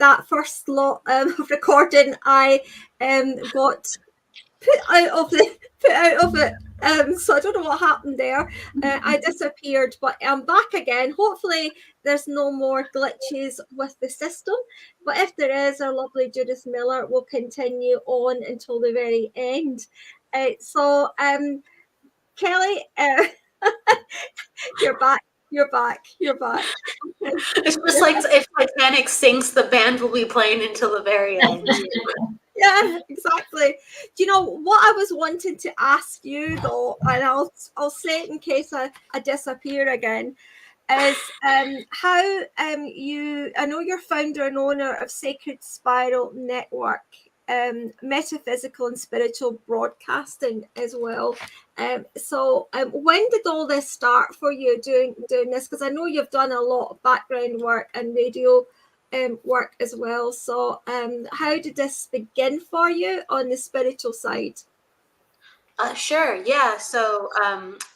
that first lot of recording, I got put out of it. So I don't know what happened there. I disappeared, but I'm back again. Hopefully, there's no more glitches with the system. But if there is, our lovely Judith Miller will continue on until the very end. So, Kelly, you're back. You're back. You're back. It's just like if Titanic sinks, the band will be playing until the very end. Yeah, exactly. Do you know what I was wanting to ask you though, and I'll say it in case I disappear again, is how I know you're founder and owner of Sacred Spiral Network, metaphysical and spiritual broadcasting as well. So when did all this start for you doing this? Because I know you've done a lot of background work and radio work as well. So how did this begin for you on the spiritual side? Sure, yeah. So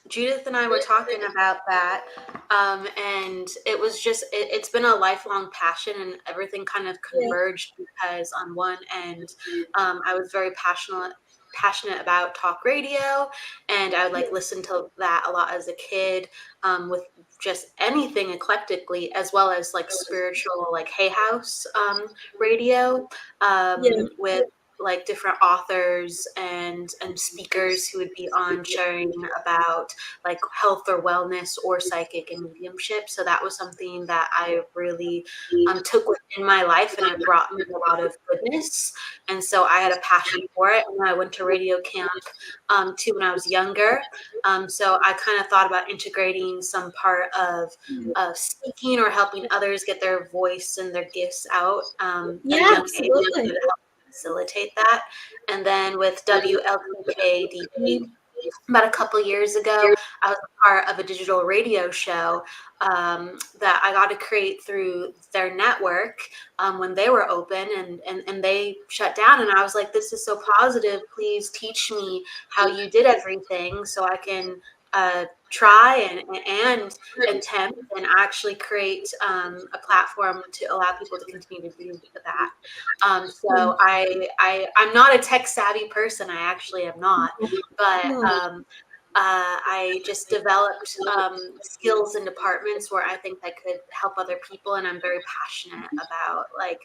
Judith and I were talking about that, and it was just it's been a lifelong passion, and everything kind of converged because on one end, I was very passionate about talk radio, and I would like listen to that a lot as a kid, with just anything eclectically, as well as like spiritual, like Hay House radio, with like different authors and speakers who would be on sharing about like health or wellness or psychic and mediumship. So that was something that I really took within my life, and it brought me a lot of goodness. And so I had a passion for it. And I went to radio camp too when I was younger. So I kind of thought about integrating some part of speaking or helping others get their voice and their gifts out at a young age, facilitate that. And then with WLPKDB, about a couple years ago, I was a part of a digital radio show that I got to create through their network when they were open, and they shut down. And I was like, this is so positive. Please teach me how you did everything so I can try and attempt and actually create a platform to allow people to continue to do that. So I'm not a tech savvy person. I actually am not, but I just developed skills and departments where I think I could help other people, and I'm very passionate about like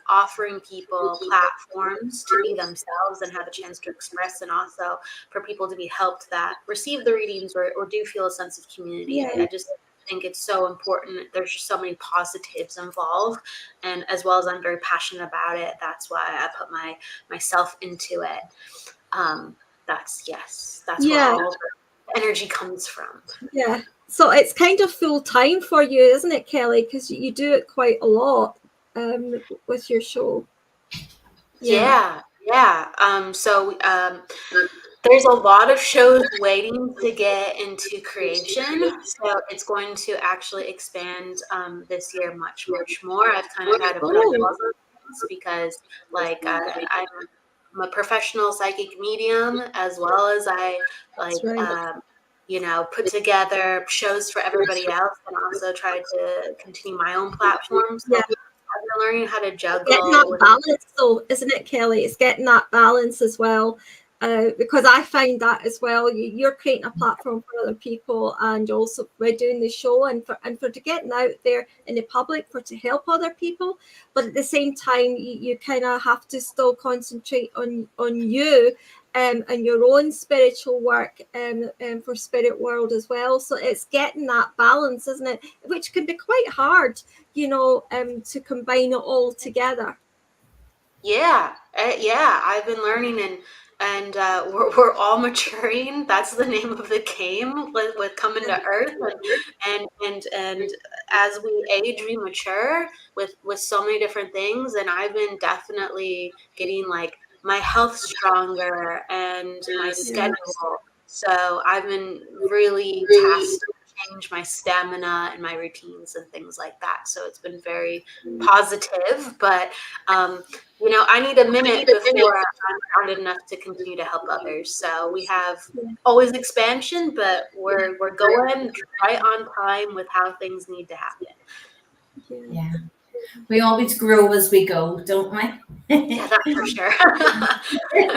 offering people platforms to be themselves and have a chance to express, and also for people to be helped that receive the readings or do feel a sense of community. I just think it's so important. There's just so many positives involved, and as well as I'm very passionate about it, that's why I put myself into it. That's where all the energy comes from. Yeah. So it's kind of full time for you, isn't it, Kelly? Because you do it quite a lot with your show. Yeah. So there's a lot of shows waiting to get into creation. So it's going to actually expand this year much more. I've kind of had a pause because like I'm a professional psychic medium, as well as I put together shows for everybody else, and also try to continue my own platform. So I've been learning how to juggle. Getting that balance, though, isn't it, Kelly? It's getting that balance as well. Because I find that as well, you're creating a platform for other people, and also we're doing the show and for to getting out there in the public for to help other people. But at the same time, you kind of have to still concentrate on you and your own spiritual work for Spirit World as well. So it's getting that balance, isn't it? Which can be quite hard, to combine it all together. Yeah, I've been learning, and we're all maturing. That's the name of the game with coming to Earth, and as we age, we mature with so many different things. And I've been definitely getting like my health stronger and my schedule. So I've been really tasked to change my stamina and my routines and things like that. So it's been very positive, but I need a minute before I'm grounded enough to continue to help others. So we have always expansion, but we're going right on time with how things need to happen. Yeah. We always grow as we go, don't we? Yeah, that's for sure.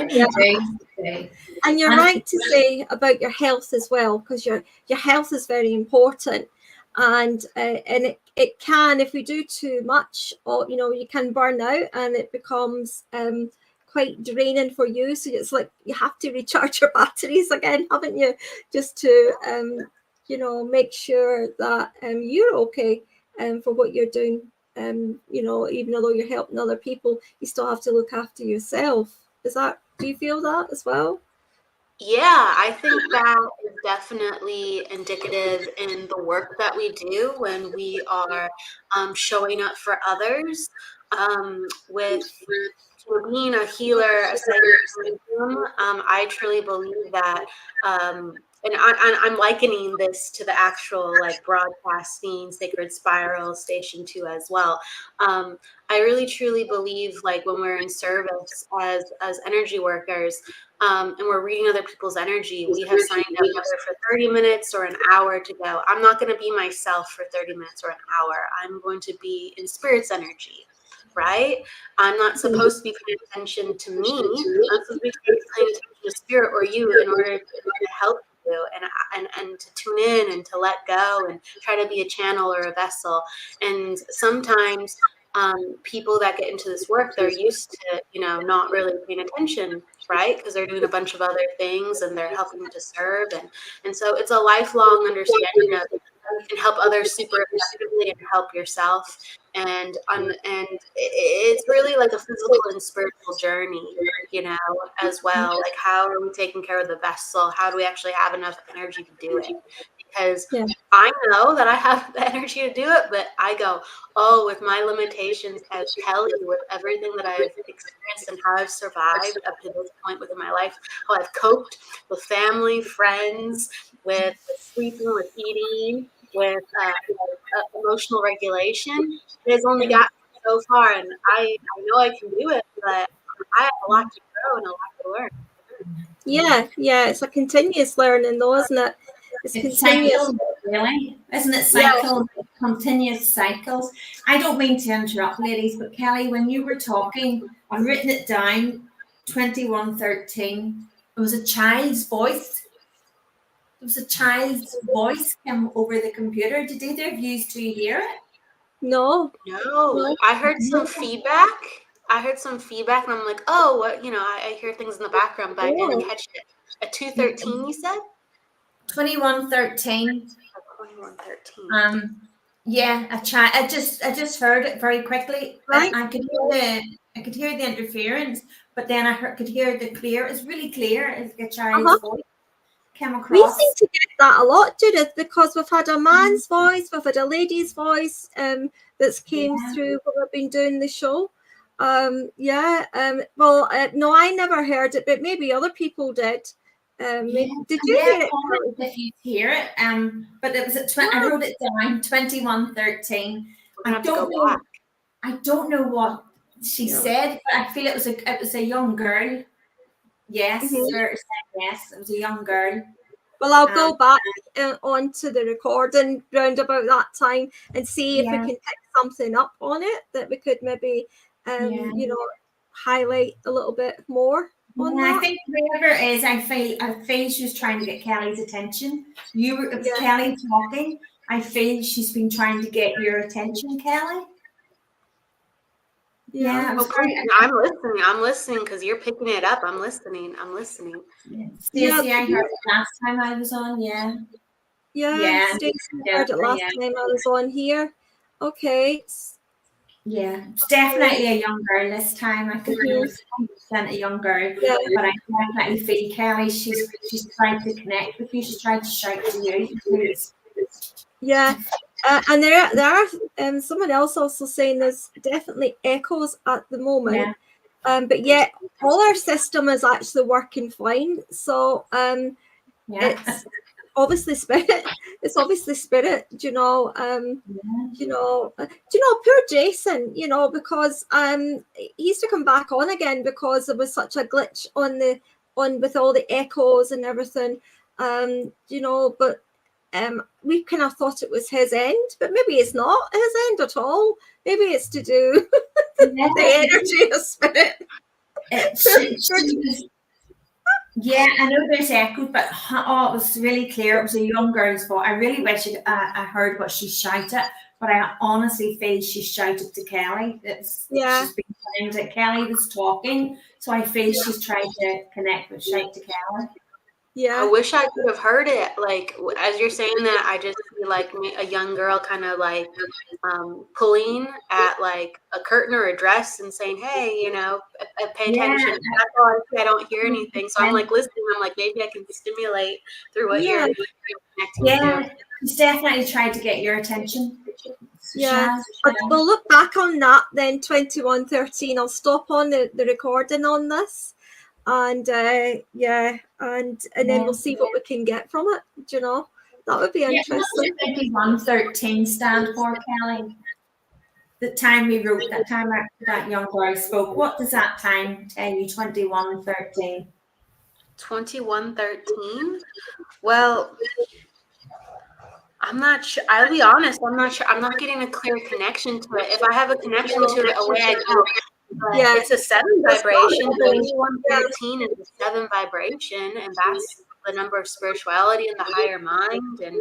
Yeah. Okay. And you're right to say about your health as well, because your health is very important. And it can, if we do too much, or you can burn out, and it becomes quite draining for you. So it's like you have to recharge your batteries again, haven't you? Just to make sure that you're okay for what you're doing. Even though you're helping other people, you still have to look after yourself. Do you feel that as well? Yeah, I think that is definitely indicative in the work that we do when we are showing up for others with being a healer, a psychic medium. I truly believe that, and I'm likening this to the actual like broadcasting Sacred Spiral Station 2 as well. I really truly believe like when we're in service as energy workers, and we're reading other people's energy, we have signed up whether for 30 minutes or an hour to go. I'm not going to be myself for 30 minutes or an hour. I'm going to be in spirit's energy, right? I'm not supposed to be paying attention to me. I'm supposed to be paying attention to spirit or you in order to help you and to tune in and to let go and try to be a channel or a vessel. And sometimes people that get into this work, they're used to, not really paying attention, right? Because they're doing a bunch of other things and they're helping to serve. And so it's a lifelong understanding of how you can help others super effectively and help yourself. And it's really like a physical and spiritual journey, as well. Like, how are we taking care of the vessel? How do we actually have enough energy to do it? Because I know that I have the energy to do it, but I go, oh, with my limitations as Kelly, with everything that I've experienced and how I've survived up to this point within my life, how I've coped with family, friends, with sleeping, with eating, with emotional regulation, it has only gotten so far. And I know I can do it, but I have a lot to grow and a lot to learn. Yeah, it's a continuous learning though, isn't it? It's continuous. Cycles, really, isn't it? Cycles, continuous cycles. I don't mean to interrupt, ladies, but Kelly, when you were talking, I've written it down. 2113. It was a child's voice. It was a child's voice came over the computer. Did either of you two hear it? No. I heard some feedback. And I'm like, oh, what? I hear things in the background, but I didn't catch it. At 213, you said? 2113. 2113. Yeah, I just heard it very quickly. Right. I could hear the interference, but then could hear the clear. It's really clear. It's a child's voice came across. We seem to get that a lot, Judith, because we've had a man's voice, we've had a lady's voice that's came through when we've been doing the show. No, I never heard it, but maybe other people did. Did you hear it? If you hear it, but it was at I wrote it down, 2113. I don't know what she said, but I feel it was a young girl. Yes, yes, it was a young girl. Well, I'll go back onto the recording round about that time and see if we can pick something up on it that we could maybe, highlight a little bit more. I think whoever it is, I feel she's trying to get Kelly's attention. Kelly talking. I feel she's been trying to get your attention, Kelly. Yeah, I'm listening because you're picking it up. I'm listening. Stacey, I heard it last time I was on. Stacey heard it last time I was on here. Okay. Yeah, it's definitely a young girl this time. I think it was 100% a young girl, but I definitely feel Kelly. She's trying to connect with you. She's trying to shout to you. Yeah, and there are someone else also saying there's definitely echoes at the moment, but yet all our system is actually working fine. So it's obviously spirit. It's obviously spirit. Poor Jason. Because he used to come back on again because there was such a glitch on with all the echoes and everything. But we kind of thought it was his end, but maybe it's not his end at all. Maybe it's to do with the energy of spirit. Yeah, I know there's echoes, but it was really clear. It was a young girl's voice. I really wish I heard what she shouted, but I honestly feel she shouted to Kelly. She's been saying that Kelly was talking, so I feel she's trying to connect with shout to Kelly. Yeah, I wish I could have heard it. Like, as you're saying that, I just feel like a young girl kind of like pulling at like a curtain or a dress and saying, "Hey, you know, pay attention." That's all I see. I don't hear anything, so I'm like listening. I'm like, maybe I can stimulate through what you're connecting to. She's definitely tried to get your attention. Yeah, we'll look back on that then. 2113. I'll stop on the recording on this. And and then we'll see what we can get from it. Do you know, that would be interesting. What does 2113 stand for, Kelly? The time we wrote, that time after that young girl spoke, what does that time tell you? 2113. 2113. Well, I'm not sure. I'll be honest. I'm not sure. I'm not getting a clear connection to it. If I have a connection to it, away I go. But it's a 7 vibration. 2113 is a 7 vibration, and that's the number of spirituality and the higher mind. And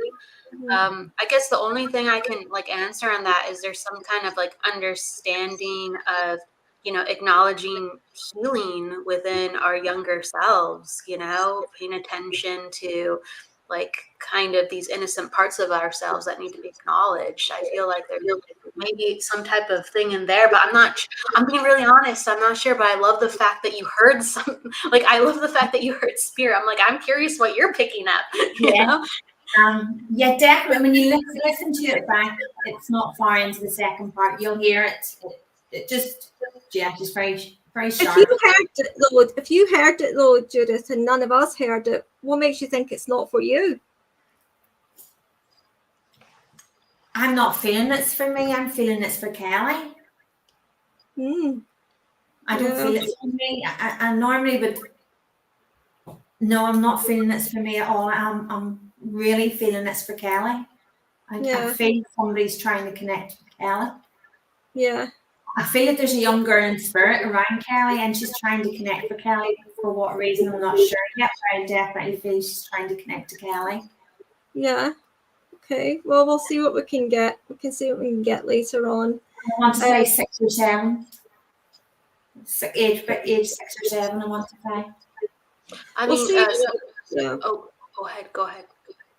I guess the only thing I can like answer on that is there's some kind of like understanding of, you know, acknowledging healing within our younger selves, you know, paying attention to like kind of these innocent parts of ourselves that need to be acknowledged. I feel like there's maybe some type of thing in there, but I'm being really honest. I'm not sure, but I love the fact that you heard like, I love the fact that you heard spirit. I'm like, I'm curious what you're picking up, you know? Yeah, definitely. When you listen to it back, it's not far into the second part. You'll hear it. It just very, very sharp. If you heard it though, Judith, and none of us heard it, what makes you think it's not for you? I'm not feeling it's for me. I'm feeling it's for Kelly. I don't feel it's for me. I normally would. No, I'm not feeling it's for me at all. I'm really feeling it's for Kelly. I feel somebody's trying to connect with Kelly. Yeah. I feel like there's a young girl in spirit around Kelly, and she's trying to connect with Kelly. For what reason, I'm not sure yet, but I definitely feel she's trying to connect to Kelly. Yeah. Okay. Well, we'll see what we can get. We can see what we can get later on. I want to say 6 or 7. Age 6 or 7, I want to say. I mean, oh, go ahead.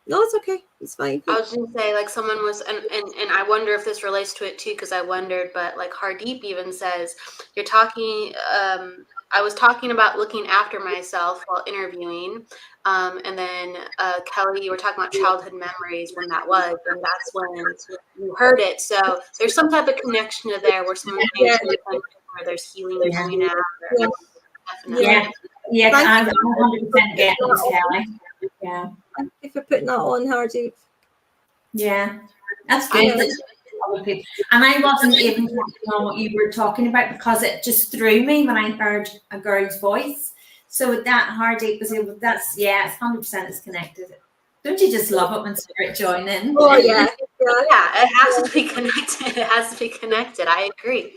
No, it's okay. It's fine. I was going to say, like, someone was, and I wonder if this relates to it too, because I wondered, but like Hardeep even says, you're talking, I was talking about looking after myself while interviewing. And then Kelly, you were talking about childhood memories when that was, and that's when you heard it. So there's some type of connection to there where someone where there's healing coming out. Yeah, I'm 100% getting this, Kelly. Yeah. Thank you for putting that on, Hardeep. Yeah, that's good. And I wasn't even talking on what you were talking about because it just threw me when I heard a girl's voice. So with that, Hardeep was able. It's 100% it's connected. Don't you just love it when spirit join in? Oh yeah. It has to be connected. It has to be connected. I agree.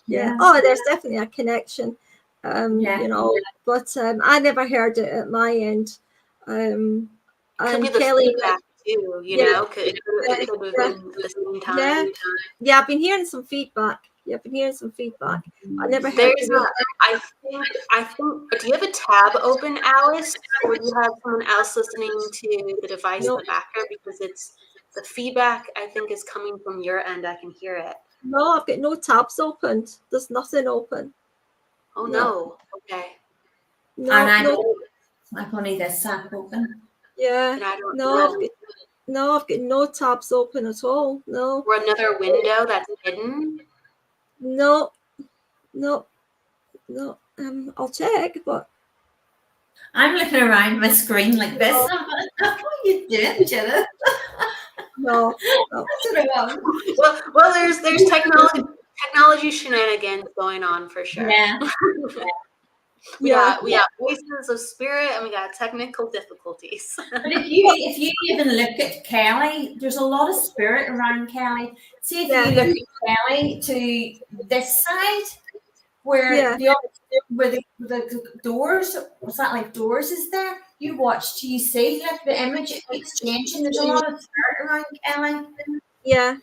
Yeah. Oh, there's definitely a connection. You know, but I never heard it at my end. Could be the Kelly, feedback too, you know, could have been the same time. Yeah, I've been hearing some feedback. I never heard There's I think, do you have a tab open, Alice, or do you have someone else listening to the device in the background? Because it's the feedback, I think, is coming from your end. I can hear it. No, I've got no tabs opened. There's nothing open. Oh, no. Okay. No, I've only this tab open. Yeah. I've got no tabs open at all. No. Or another window that's hidden? No. I'll check, but I'm looking around my screen like this. What are you doing, Judith? No. Well, there's technology shenanigans going on for sure. Yeah. We got voices of spirit, and we got technical difficulties. But if you even look at Kelly, there's a lot of spirit around Kelly. See, if you look at Kelly to this side, where the doors, what's that, like doors is there? You watch till you see, like the image, it keeps changing. There's a lot of spirit around Kelly. Yeah.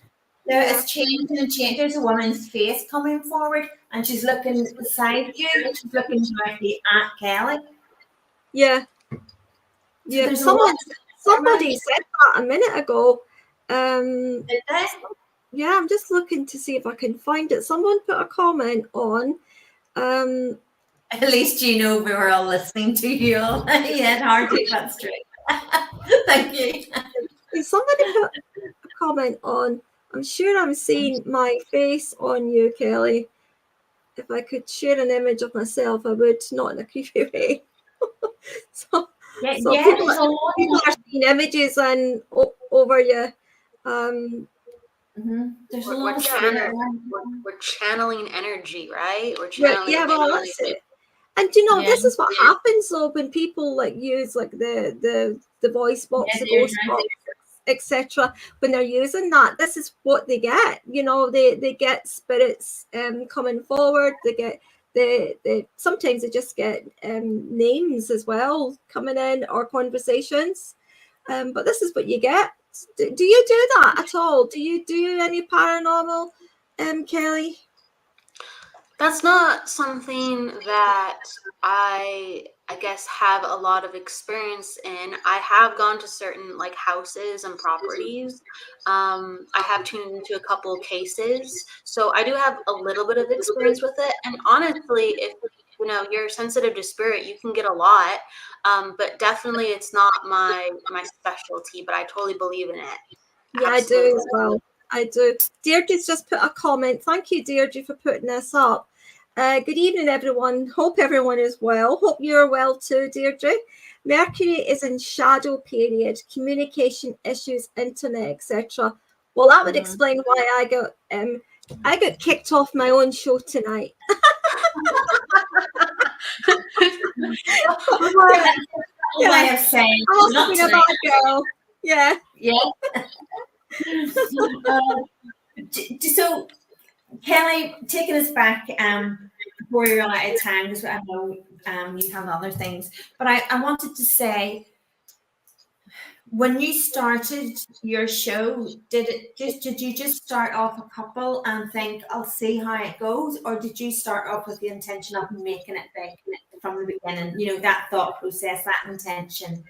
It's changing and changing. There's a woman's face coming forward, and she's looking beside you. She's looking directly at Kelly. Yeah. Yeah. Somebody said that a minute ago. Did they? Yeah, I'm just looking to see if I can find it. Someone put a comment on. At least you know we were all listening to you all. Yeah, hard to cut straight. Thank you. Somebody put a comment on. I'm sure I'm seeing my face on you, Kelly. If I could share an image of myself, I would, not in a creepy way. so people are seeing images and over you. There's a lot of we're channeling energy, right? We're channeling that's it. And this is what happens though when people like use like the voice box, the ghost box, etc. When they're using that, this is what they get. They get spirits coming forward. They get sometimes they just get names as well coming in, or conversations. But this is what you get. Do you do that at all? Do you do any paranormal, Kelly? That's not something that I guess have a lot of experience in. I have gone to certain like houses and properties. I have tuned into a couple of cases, so I do have a little bit of experience with it. And honestly, if you're sensitive to spirit, you can get a lot. But definitely, it's not my specialty. But I totally believe in it. Yeah, absolutely. I do as well. I do. Deirdre's just put a comment. Thank you, Deirdre, for putting this up. Good evening, everyone. Hope everyone is well. Hope you're well too, Deirdre. Mercury is in shadow period, communication issues, internet, etc. Well, that would explain why I got kicked off my own show tonight. Way of saying I must have been a bad girl. Yeah. So, Kelly, taking us back before you're out of time, because I know you have other things, but I wanted to say, when you started your show, did you just start off a couple and think, I'll see how it goes, or did you start off with the intention of making it big from the beginning? That thought process, that intention.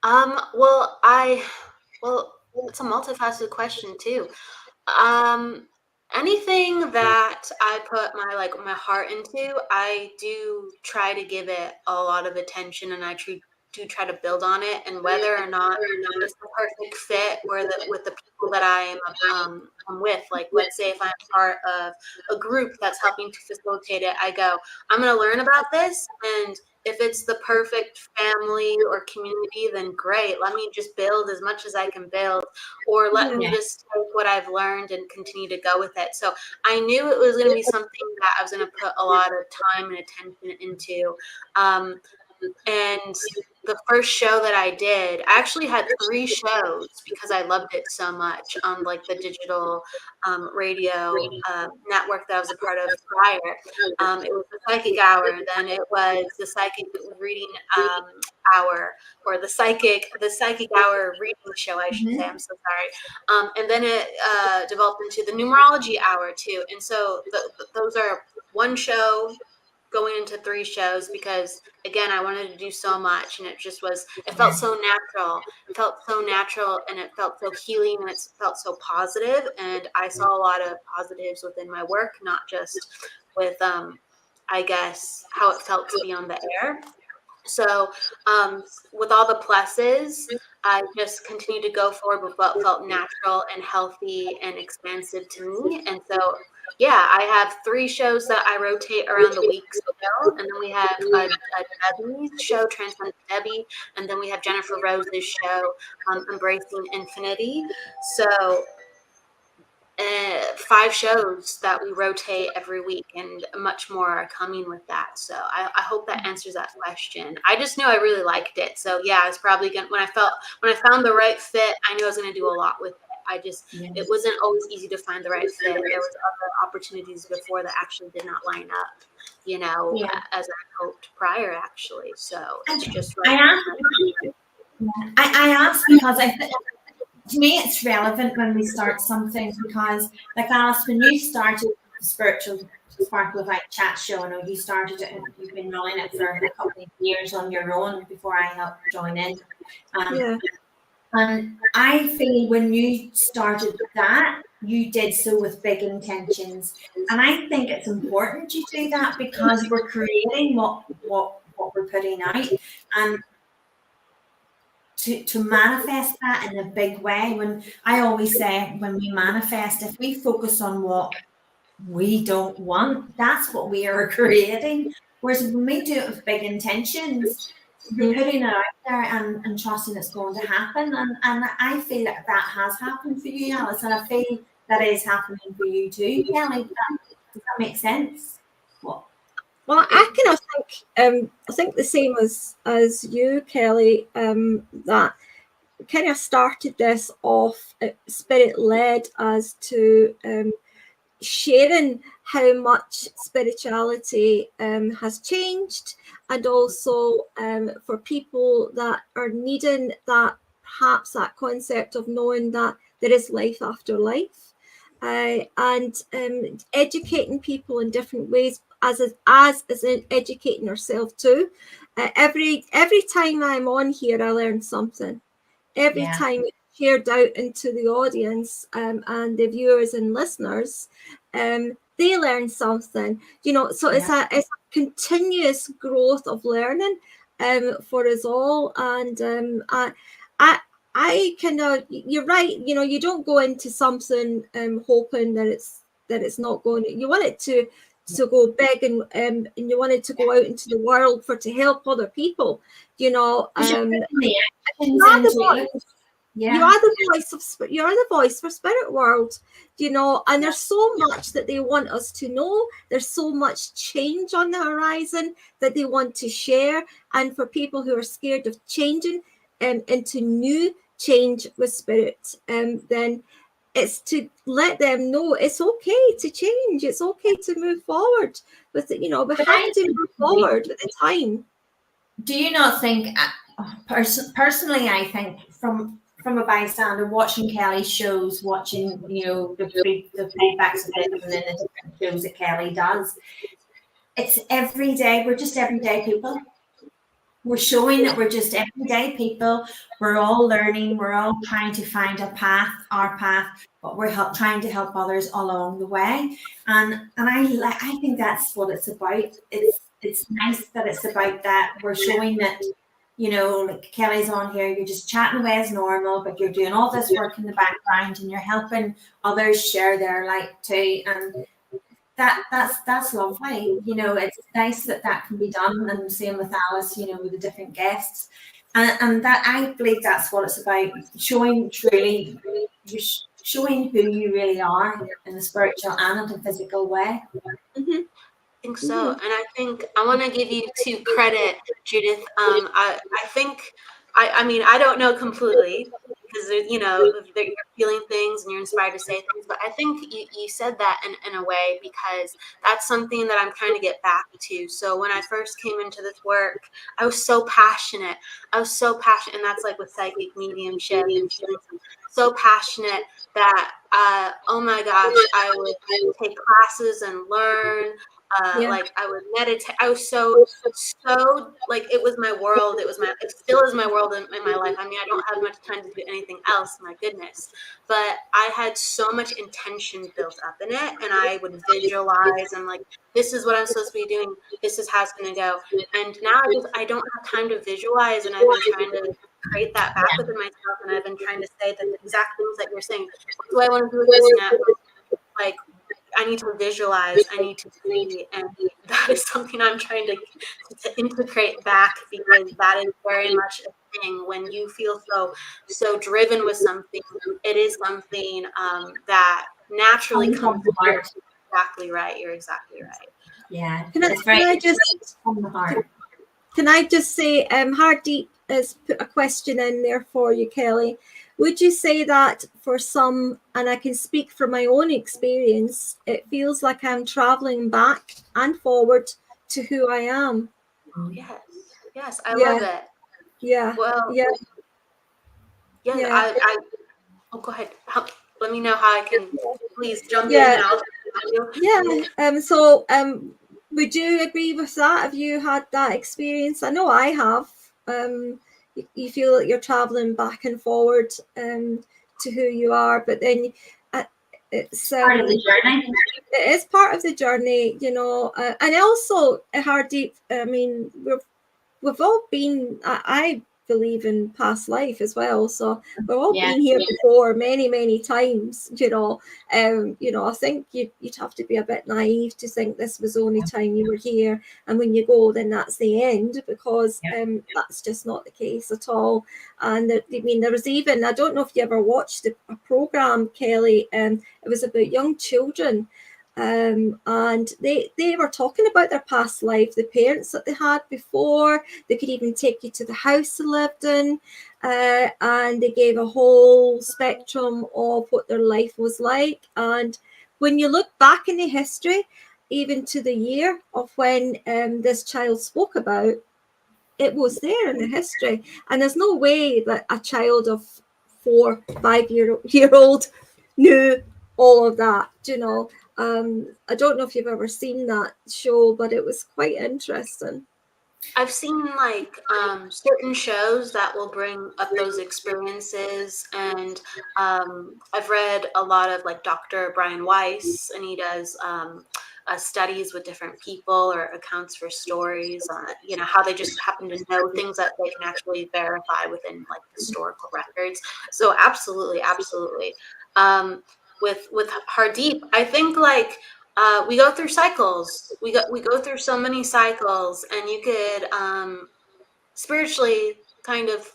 Well, it's a multifaceted question too. Anything that I put my heart into, I do try to give it a lot of attention, and I do try to build on it. And whether or not it's the perfect fit with the people that I'm with, like let's say if I'm part of a group that's helping to facilitate it, I go, I'm going to learn about this, and if it's the perfect family or community, then great. Let me just build as much as I can build, or let me just take what I've learned and continue to go with it. So I knew it was going to be something that I was going to put a lot of time and attention into. And the first show that I did, I actually had 3 shows because I loved it so much on like the digital radio network that I was a part of prior. It was the Psychic Hour, then it was the Psychic Reading Hour, or the Psychic Hour reading show, I should say. I'm so sorry. And then it developed into the Numerology Hour too. And so those are one show going into 3 shows, because again, I wanted to do so much, and it felt so natural. It felt so natural, and it felt so healing, and it felt so positive. And I saw a lot of positives within my work, not just with, I guess, how it felt to be on the air. So with all the pluses, I just continued to go forward with what felt natural and healthy and expansive to me. And so, yeah, I have 3 shows that I rotate around the week still. And then we have a Debbie's show, Transcendent Debbie. And then we have Jennifer Rose's show, Embracing Infinity. So 5 shows that we rotate every week, and much more are coming with that. So I hope that answers that question. I just knew I really liked it. So yeah, I was probably gonna, when I found the right fit, I knew I was going to do a lot with it. It wasn't always easy to find the right fit. There was other opportunities before that actually did not line up, as I hoped prior, actually. So it's just like, I asked because to me, it's relevant when we start something, because, like Alice, when you started the Spiritual Sparkle of Light chat show, I know you started it and you've been running it for a couple of years on your own before I helped join in. And I feel when you started that, you did so with big intentions. And I think it's important you do that, because we're creating what we're putting out. And to manifest that in a big way, when I always say, when we manifest, if we focus on what we don't want, that's what we are creating. Whereas when we do it with big intentions, you're putting it out there and trusting it's going to happen. And I feel that has happened for you, Alice, and I feel that is happening for you too, Kelly. Does that make sense? Well, I kind of think the same as you, Kelly. That kind of started this off spirit led, as to sharing how much spirituality has changed, and also for people that are needing that, perhaps that concept of knowing that there is life after life, and educating people in different ways, as in educating ourselves too. Every time I'm on here, I learn something. Every time it's shared out into the audience, and the viewers and listeners, they learn something. So it's a continuous growth of learning for us all. And I kind of, you're right. You don't go into something hoping that it's not going. You want it to go big, and you want it to go out into the world to help other people. You are the voice. You are the voice for spirit world. And there's so much that they want us to know. There's so much change on the horizon that they want to share. And for people who are scared of changing into new change with spirit, then it's to let them know it's okay to change. It's okay to move forward with it. We have to move forward with the time. Do you not think, personally, I think from a bystander watching Kelly's shows, watching the feedbacks of it, and then the different shows that Kelly does, it's every day. We're just everyday people. We're showing that we're just everyday people. We're all learning. We're all trying to find our path, but we're trying to help others along the way. And I think that's what it's about. It's nice that it's about that. We're showing that, like Kelly's on here, you're just chatting away as normal, but you're doing all this work in the background, and you're helping others share their light too. And that's lovely. It's nice that can be done. And same with Alice, with the different guests. And that, I believe that's what it's about, showing who you really are in the spiritual and in the physical way. Mm-hmm. I think so. And I think I want to give you two credit, Judith. I think, I don't know completely, because you're feeling things and you're inspired to say things, but I think you said that in a way, because that's something that I'm trying to get back to. So when I first came into this work, I was so passionate. And that's like with psychic mediumship and so passionate that oh my gosh, I would take classes and learn. Like I would meditate. I was so like, it was my world. It still is my world in my life. I don't have much time to do anything else, my goodness. But I had so much intention built up in it, and I would visualize, and like, this is what I'm supposed to be doing. This is how it's going to go. And now I don't have time to visualize, and I've been trying to create that back within myself, and I've been trying to say the exact things that you're saying. What do I want to do with this now? Like, I need to visualize, I need to see, and that is something I'm trying to integrate back, because that is very much a thing. When you feel so driven with something, it is something that naturally Comes from comes the through. heart. Exactly right. You're exactly right. Yeah, Can I, it's very can I just from the heart. Can I just say, Hardeep has put a question in there for you, Kelly. Would you say that for some, and I can speak from my own experience, it feels like I'm traveling back and forward to who I am? Oh, yes. Yes, I Yeah. love it. Yeah. Well, Yeah. yes, Yeah. oh, go ahead. Let me know how I can, please jump in Yeah. and I'll you. Yeah. So would you agree with that? Have you had that experience? I know I have. You feel that you're traveling back and forward to who you are, but then it's Part of the journey. it is part of the journey, you know. And also, Hardeep, I mean, we've all been, I believe in past life as well, so we've all Yeah. been here before many times, you know. I think you'd have to be a bit naive to think this was the only time you were here, and when you go then that's the end, because that's just not the case at all. And I mean, there was even, I don't know if you ever watched a program, Kelly, it was about young children, and they were talking about their past life, the parents that they had before. They could even take you to the house they lived in, and they gave a whole spectrum of what their life was like. And when you look back in the history, even to the year of when this child spoke about, it was there in the history. And there's no way that a child of 4-5 year old knew all of that, you know. I don't know if you've ever seen that show, but it was quite interesting. I've seen like certain shows that will bring up those experiences, and I've read a lot of like Dr. Brian Weiss, and he does studies with different people or accounts for stories, how they just happen to know things that they can actually verify within like historical records. So absolutely, absolutely. With Hardeep, I think like we go through cycles. We go through so many cycles, and you could spiritually kind of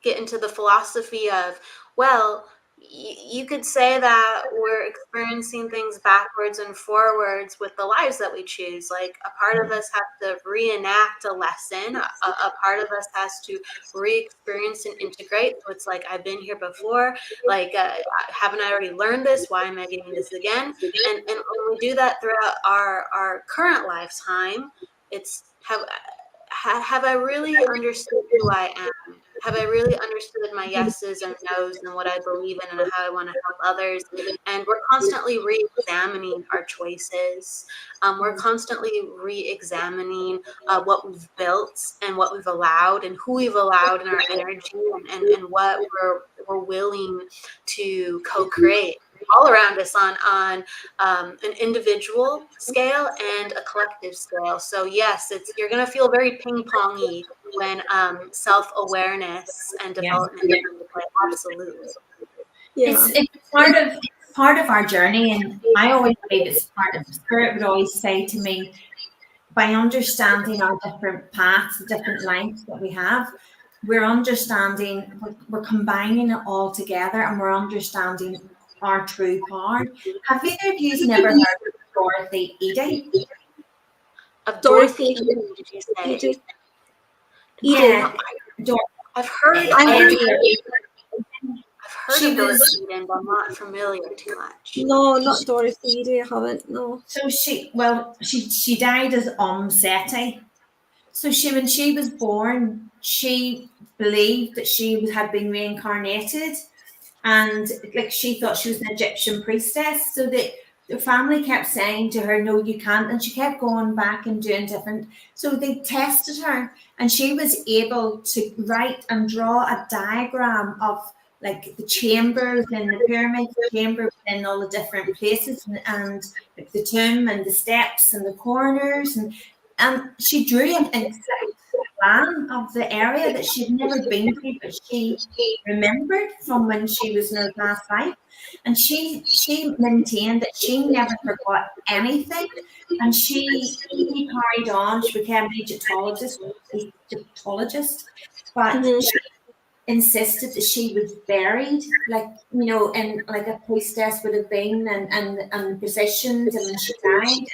get into the philosophy of, well, you could say that we're experiencing things backwards and forwards with the lives that we choose. Like a part of us has to reenact a lesson. A part of us has to re-experience and integrate. So it's like, I've been here before. Like, haven't I already learned this? Why am I getting this again? And when we do that throughout our current lifetime, it's have I really understood who I am? Have I really understood my yeses and nos and what I believe in and how I want to help others? And we're constantly re-examining our choices. We're constantly re-examining what we've built and what we've allowed and who we've allowed in our energy, and what we're willing to co-create all around us on an individual scale and a collective scale. So yes, you're going to feel very ping-pongy when self-awareness and development comes into play. Absolutely. Yeah. It's part of our journey, and I always believe it's part of Spirit would always say to me, by understanding our different paths, the different lives that we have, we're understanding, we're combining it all together, and we're understanding our true power. Have either of you never heard of Dorothy Eady? Of Dorothy Eady, did you say? Edie. Yeah, I've heard she of was, Dorothy Eady, but I'm not familiar too much. No, not Dorothy Edie, I haven't, no. so she died as Seti. So when she was born, she believed that she had been reincarnated, and like she thought she was an Egyptian priestess. So that the family kept saying to her, "No, you can't," and she kept going back and doing different. So they tested her, and she was able to write and draw a diagram of like the chambers and the pyramid chamber and all the different places, and like the tomb and the steps and the corners, and she drew an exact plan of the area that she'd never been to, but she remembered from when she was in her past life. And she maintained that she never forgot anything. And she carried on. She became an Egyptologist. But insisted that she was buried, like, you know, and like a priestess would have been, and positioned, and when she died.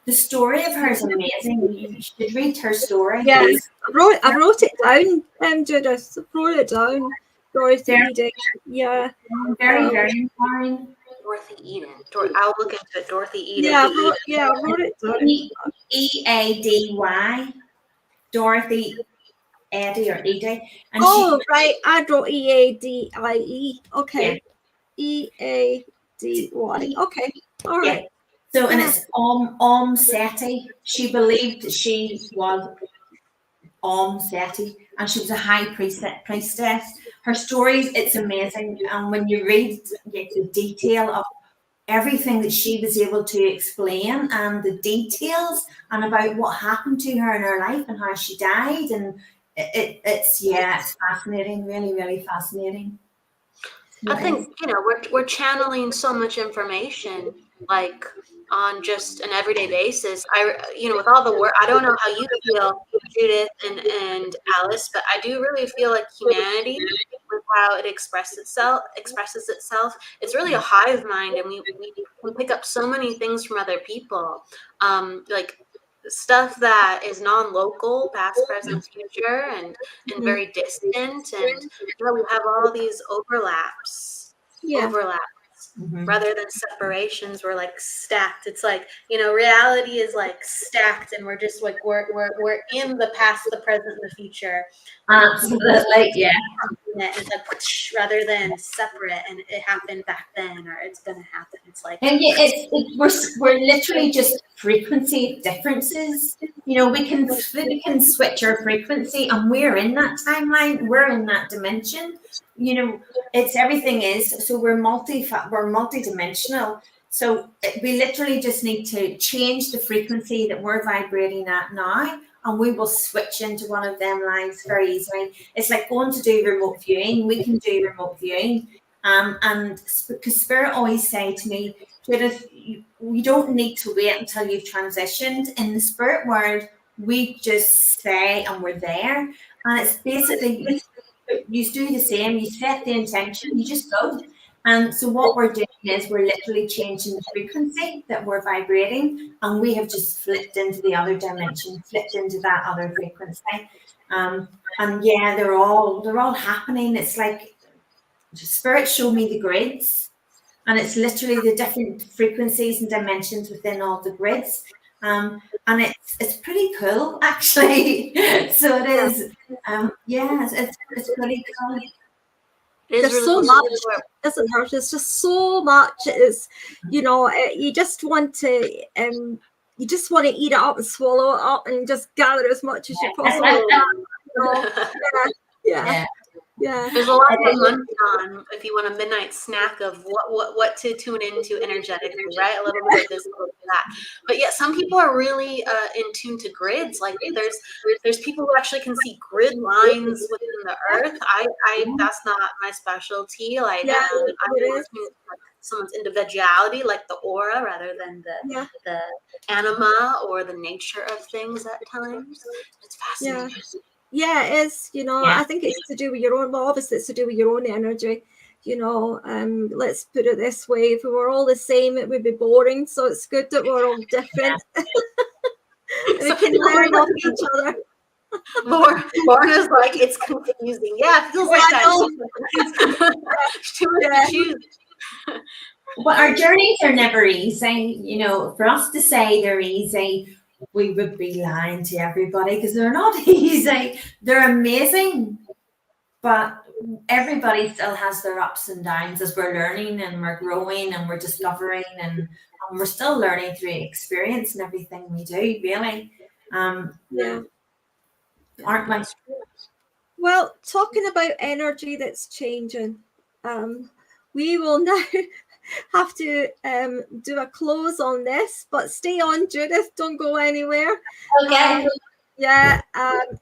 The story of her is amazing. You should read her story. Yes, I wrote it down, Judith. I wrote it down. Dorothy Eden. Yeah. Very, very empowering. Dorothy Eden. I'll look into it. Dorothy Eden. Yeah, I wrote it down. Eady. Dorothy Eddy or Edie. And right. I wrote Eadie. Okay. Yeah. Eady. Okay. All right. So, and it's Seti. She believed that she was Seti, and she was a high priestess. Her stories, it's amazing. And when you read the detail of everything that she was able to explain, and the details, and about what happened to her in her life and how she died, and it's fascinating, really, really fascinating. I think, you know, we're channeling so much information, like, on just an everyday basis. You know, with all the work, I don't know how you feel, Judith and Alice, but I do really feel like humanity, with how it expresses itself, it's really a hive mind, and we can pick up so many things from other people, like stuff that is non-local, past, present, future, and very distant, and you know, we have all these overlaps. Rather than separations. We're like stacked. It's like, you know, reality is like stacked, and we're just like we're in the past, the present, and the future. Absolutely, yeah. It's like whoosh, rather than separate, and it happened back then, or it's gonna happen. It's like, and yeah, we're literally just frequency differences. You know, we can switch our frequency, and we're in that timeline. We're in that dimension. You know, it's everything is. So we're multidimensional. So we literally just need to change the frequency that we're vibrating at now, and we will switch into one of them lines very easily. It's like going to do remote viewing. We can do remote viewing. And because Spirit always say to me, Judith, you don't need to wait until you've transitioned. In the spirit world, we just say, and we're there. And it's basically, you do the same. You set the intention, you just go. And so what we're doing is we're literally changing the frequency that we're vibrating, and we have just flipped into the other dimension, flipped into that other frequency. And yeah, they're all happening. It's like Spirit showed me the grids, and it's literally the different frequencies and dimensions within all the grids. And it's pretty cool, actually. So it is. It's pretty cool. There's so much, isn't there? There's just so much. It's, you know, you just want to eat it up and swallow it up and just gather as much as you possibly can. Yeah. There's a lot to munch on if you want a midnight snack of what to tune into energetically, right? A little bit of this, a little bit of that. But yeah, some people are really in tune to grids. Like there's people who actually can see grid lines within the earth. I that's not my specialty. Like I'm looking at someone's individuality, like the aura, rather than the anima or the nature of things at times. It's fascinating. Yeah, it is. You know, I think it's to do with your own. Well, obviously, it's to do with your own energy. You know, let's put it this way: if we were all the same, it would be boring. So it's good that we're all different. We can learn off each other. Lorna's like, it's confusing. Yeah, it feels like that. Too much to choose. But our journeys are never easy. You know, for us to say they're easy, we would be lying to everybody, because they're not easy. They're amazing, but everybody still has their ups and downs as we're learning and we're growing and we're discovering, and we're still learning through experience and everything we do, really. Aren't we? Well, talking about energy that's changing, we will now have to do a close on this, but stay on, Judith. Don't go anywhere. Okay. And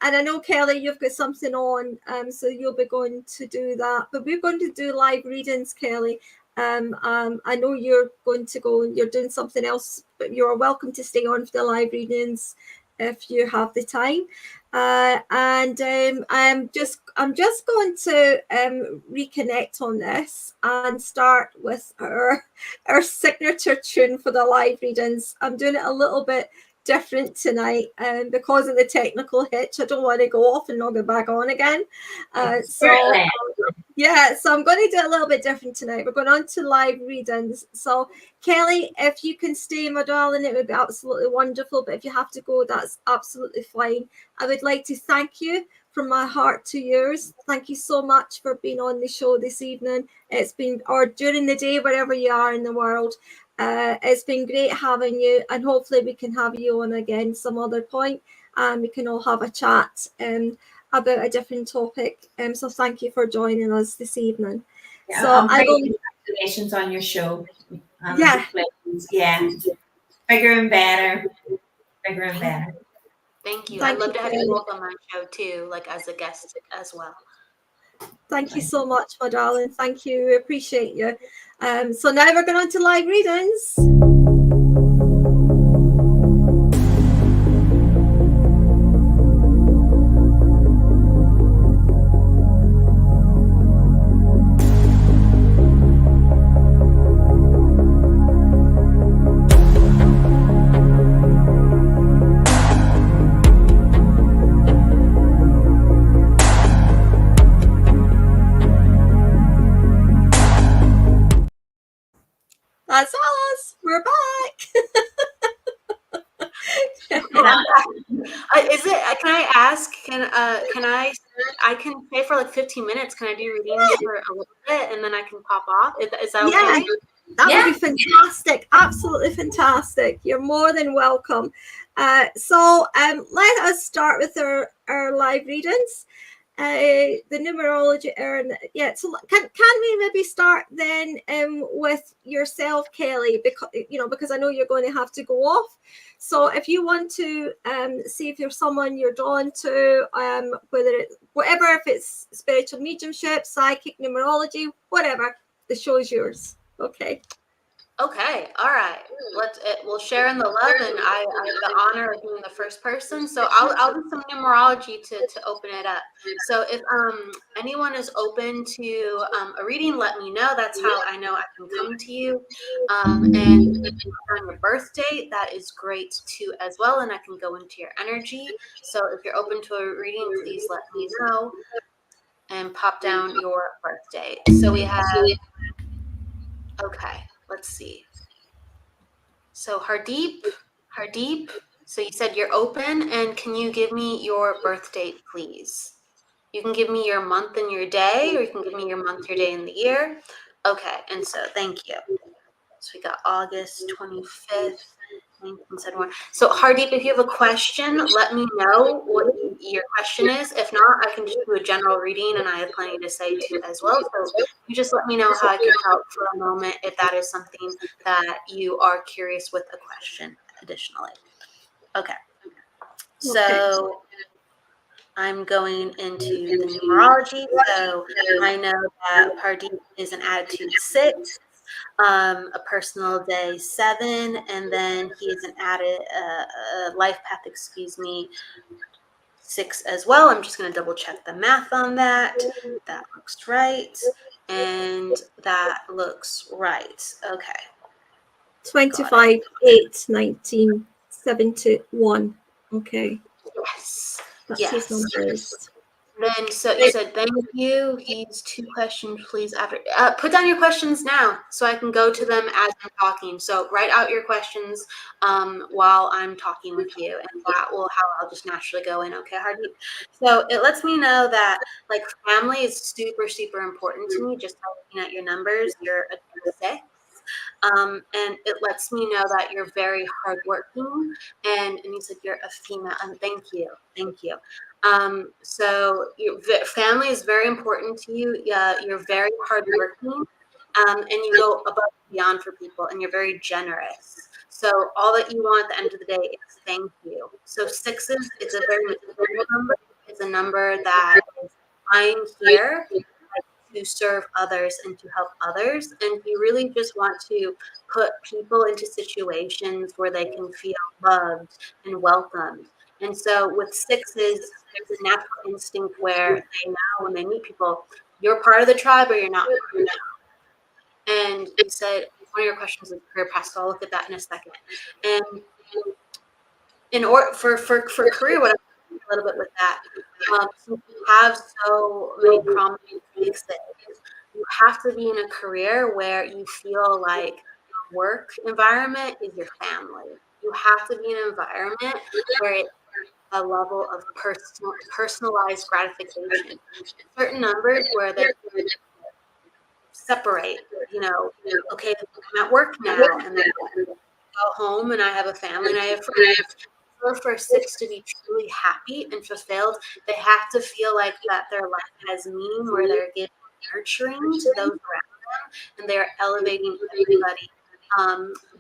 I know, Kelly, you've got something on, so you'll be going to do that. But we're going to do live readings, Kelly. I know you're going to go and you're doing something else, but you're welcome to stay on for the live readings. if you have the time. And I'm just going to reconnect on this and start with our signature tune for the live readings. I'm doing it a little bit different tonight, because of the technical hitch. I don't want to go off and not go back on again. Yeah, so I'm going to do it a little bit different tonight. We're going on to live readings. So, Kelly, if you can stay, my darling, it would be absolutely wonderful. But if you have to go, that's absolutely fine. I would like to thank you from my heart to yours. Thank you so much for being on the show this evening. It's been, or during the day, wherever you are in the world. It's been great having you, and hopefully we can have you on again some other point, and we can all have a chat about a different topic. So thank you for joining us this evening. Yeah, so I will. Congratulations on your show. Yeah. Bigger and better. Bigger and better. Thank you. I'd love to have you both on my show too, like as a guest as well. Thank you so much, my darling. Thank you. We appreciate you. So now we're going on to live readings. That's us. We're back. Is it? Can I ask? Can I? I can stay for like 15 minutes. Can I do readings for a little bit and then I can pop off? Is that okay? That would be fantastic. Absolutely fantastic. You're more than welcome. So let us start with our live readings. The numerology, so can we maybe start then with yourself, Kelly, because I know you're going to have to go off. So if you want to see if you're someone you're drawn to, whatever, if it's spiritual mediumship, psychic, numerology, whatever, the show is yours. Okay. Okay, all right. We'll share in the love, and I have the honor of being the first person. So I'll do some numerology to open it up. So if anyone is open to a reading, let me know. That's how I know I can come to you. And if you're on your birth date, that is great too as well, and I can go into your energy. So if you're open to a reading, please let me know and pop down your birth date. So we have. Okay. Let's see. So Hardeep, so you said you're open, and can you give me your birth date, please? You can give me your month and your day, or you can give me your month, your day, and the year. Okay, and so thank you. So we got August 25th, 1971. So Hardeep, if you have a question, let me know what your question is. If not, I can just do a general reading, and I have plenty to say too as well. So you just let me know how I can help for a moment if that is something that you are curious with a question additionally. Okay. So I'm going into the numerology. So I know that Hardeep is an attitude 6. A personal day 7, and then he is an added life path, 6 as well. I'm just going to double check the math on that. That looks right, and that looks right. Okay. 25/8/1971. Okay. Yes. That's his numbers. Then, so you said thank you. He's 2 questions, please. After put down your questions now, so I can go to them as I'm talking. So write out your questions while I'm talking with you, and that will how I'll just naturally go in. Okay, Hardeep. So it lets me know that like family is super, super important to me. Just by looking at your numbers, you're a 6. And it lets me know that you're very hardworking, and you said you're a female. And thank you. So your family is very important to you. You're very hardworking, and you go above and beyond for people, and you're very generous. So all that you want at the end of the day is thank you. So 6s, it's a very material number. It's a number that is, I'm here to serve others and to help others, and you really just want to put people into situations where they can feel loved and welcomed. And so with sixes, there's a natural instinct where they know when they meet people, you're part of the tribe or you're not part of the tribe. And you said one of your questions is career path, so I'll look at that in a second. And in order for career, what I'm a little bit with that, since you have so many prominent sixes, you have to be in a career where you feel like work environment is your family. You have to be in an environment where it's a level of personalized gratification. Certain numbers where they separate, okay, I'm at work now and then I go home and I have a family and I have friends. For a six to be truly happy and fulfilled, they have to feel like that their life has meaning, where they're giving nurturing to those around them and they're elevating everybody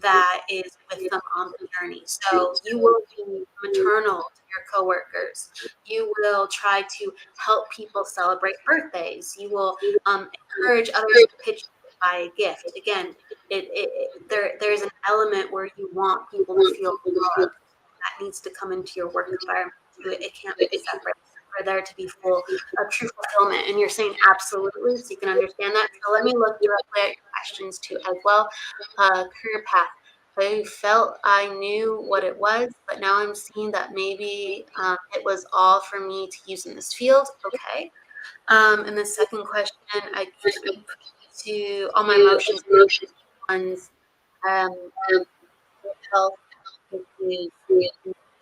that is with them on the journey. So you will be maternal to your coworkers. You will try to help people celebrate birthdays. You will encourage others to pitch buy a gift. Again, there's an element where you want people to feel loved. That needs to come into your work environment. It can't be separate. For there to be true fulfillment. And you're saying absolutely, so you can understand that. So let me look directly at your questions too as well. Career path. I felt I knew what it was, but now I'm seeing that maybe it was all for me to use in this field. Okay. And the second question, I put to all my emotions ones, health,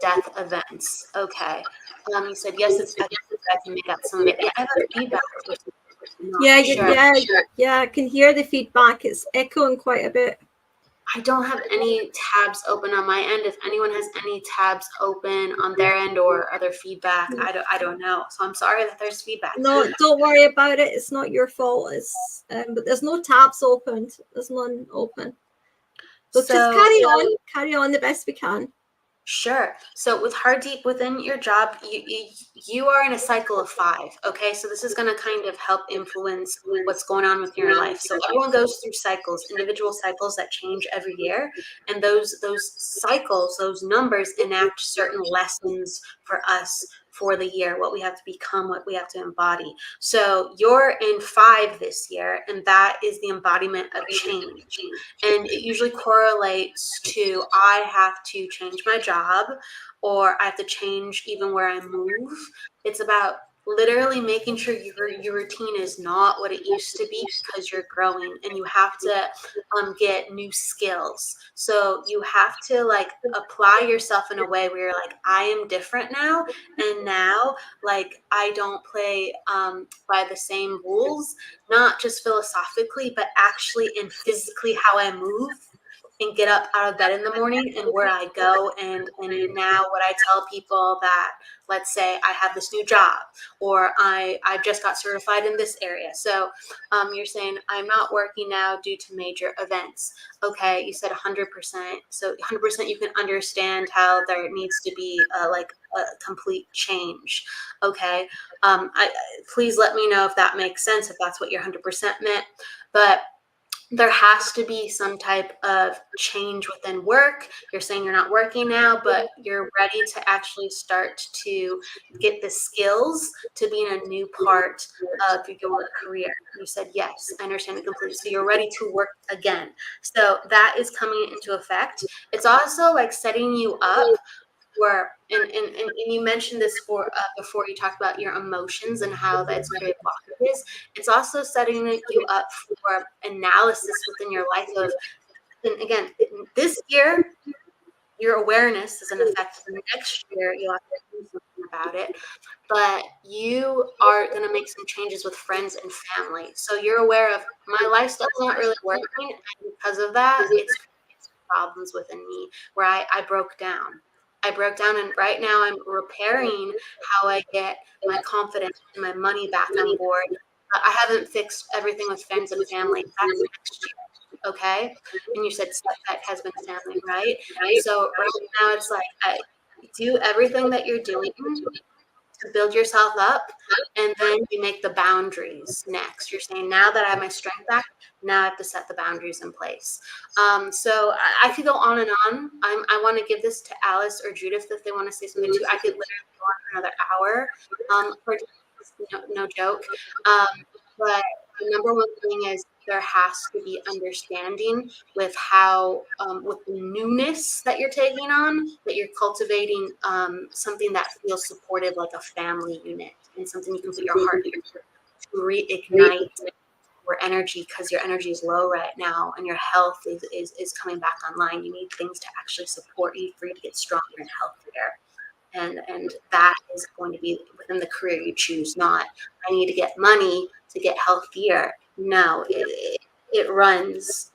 death events. Okay. You said yes, it's I can make out some of it. Yeah, I have a feedback. Yeah, I can hear the feedback. It's echoing quite a bit. I don't have any tabs open on my end. If anyone has any tabs open on their end or other feedback, I don't know. So I'm sorry that there's feedback. No, don't worry about it. It's not your fault. It's but there's no tabs opened. There's none open. So just carry on the best we can. Sure. So with Heart Deep within your job, you are in a cycle of 5. Okay. So this is going to kind of help influence what's going on with your life. So everyone goes through cycles, individual cycles that change every year. And those cycles, those numbers enact certain lessons for us for the year, what we have to become, what we have to embody. So you're in 5 this year, and that is the embodiment of change. And it usually correlates to I have to change my job, or I have to change even where I move. It's about literally making sure your routine is not what it used to be, because you're growing and you have to get new skills. So you have to like apply yourself in a way where you're like, I am different now, and now like I don't play by the same rules, not just philosophically, but actually in physically how I move and get up out of bed in the morning and where I go. And now what I tell people that, let's say I have this new job, or I just got certified in this area. So you're saying I'm not working now due to major events. Okay, you said 100%. So 100% you can understand how there needs to be like a complete change. Okay, please let me know if that makes sense, if that's what your 100% meant. But there has to be some type of change within work. You're saying you're not working now, but you're ready to actually start to get the skills to be in a new part of your career. You said, yes, I understand it completely. So you're ready to work again. So that is coming into effect. It's also like setting you up for, and you mentioned this before you talked about your emotions and how that's created blockages. It's also setting you up for analysis within your life of, and again, this year, your awareness is an effect. Next year, you'll have to do something about it. But you are going to make some changes with friends and family. So you're aware of my lifestyle's not really working. And because of that, it's problems within me where I broke down. And right now I'm repairing how I get my confidence and my money back on board. I haven't fixed everything with friends and family. That's next year, okay? And you said setback has been family, right? So right now it's like I do everything that you're doing to build yourself up, and then you make the boundaries next. You're saying, now that I have my strength back, now I have to set the boundaries in place. So I could go on and on. I want to give this to Alice or Judith if they want to say something too. I could literally go on for another hour. No joke. But the number one thing is there has to be understanding with how, with the newness that you're taking on, that you're cultivating something that feels supportive, like a family unit, and something you can put your heart into to reignite your energy, because your energy is low right now and your health is coming back online. You need things to actually support you for you to get stronger and healthier. And that is going to be within the career you choose, not I need to get money to get healthier. No, it runs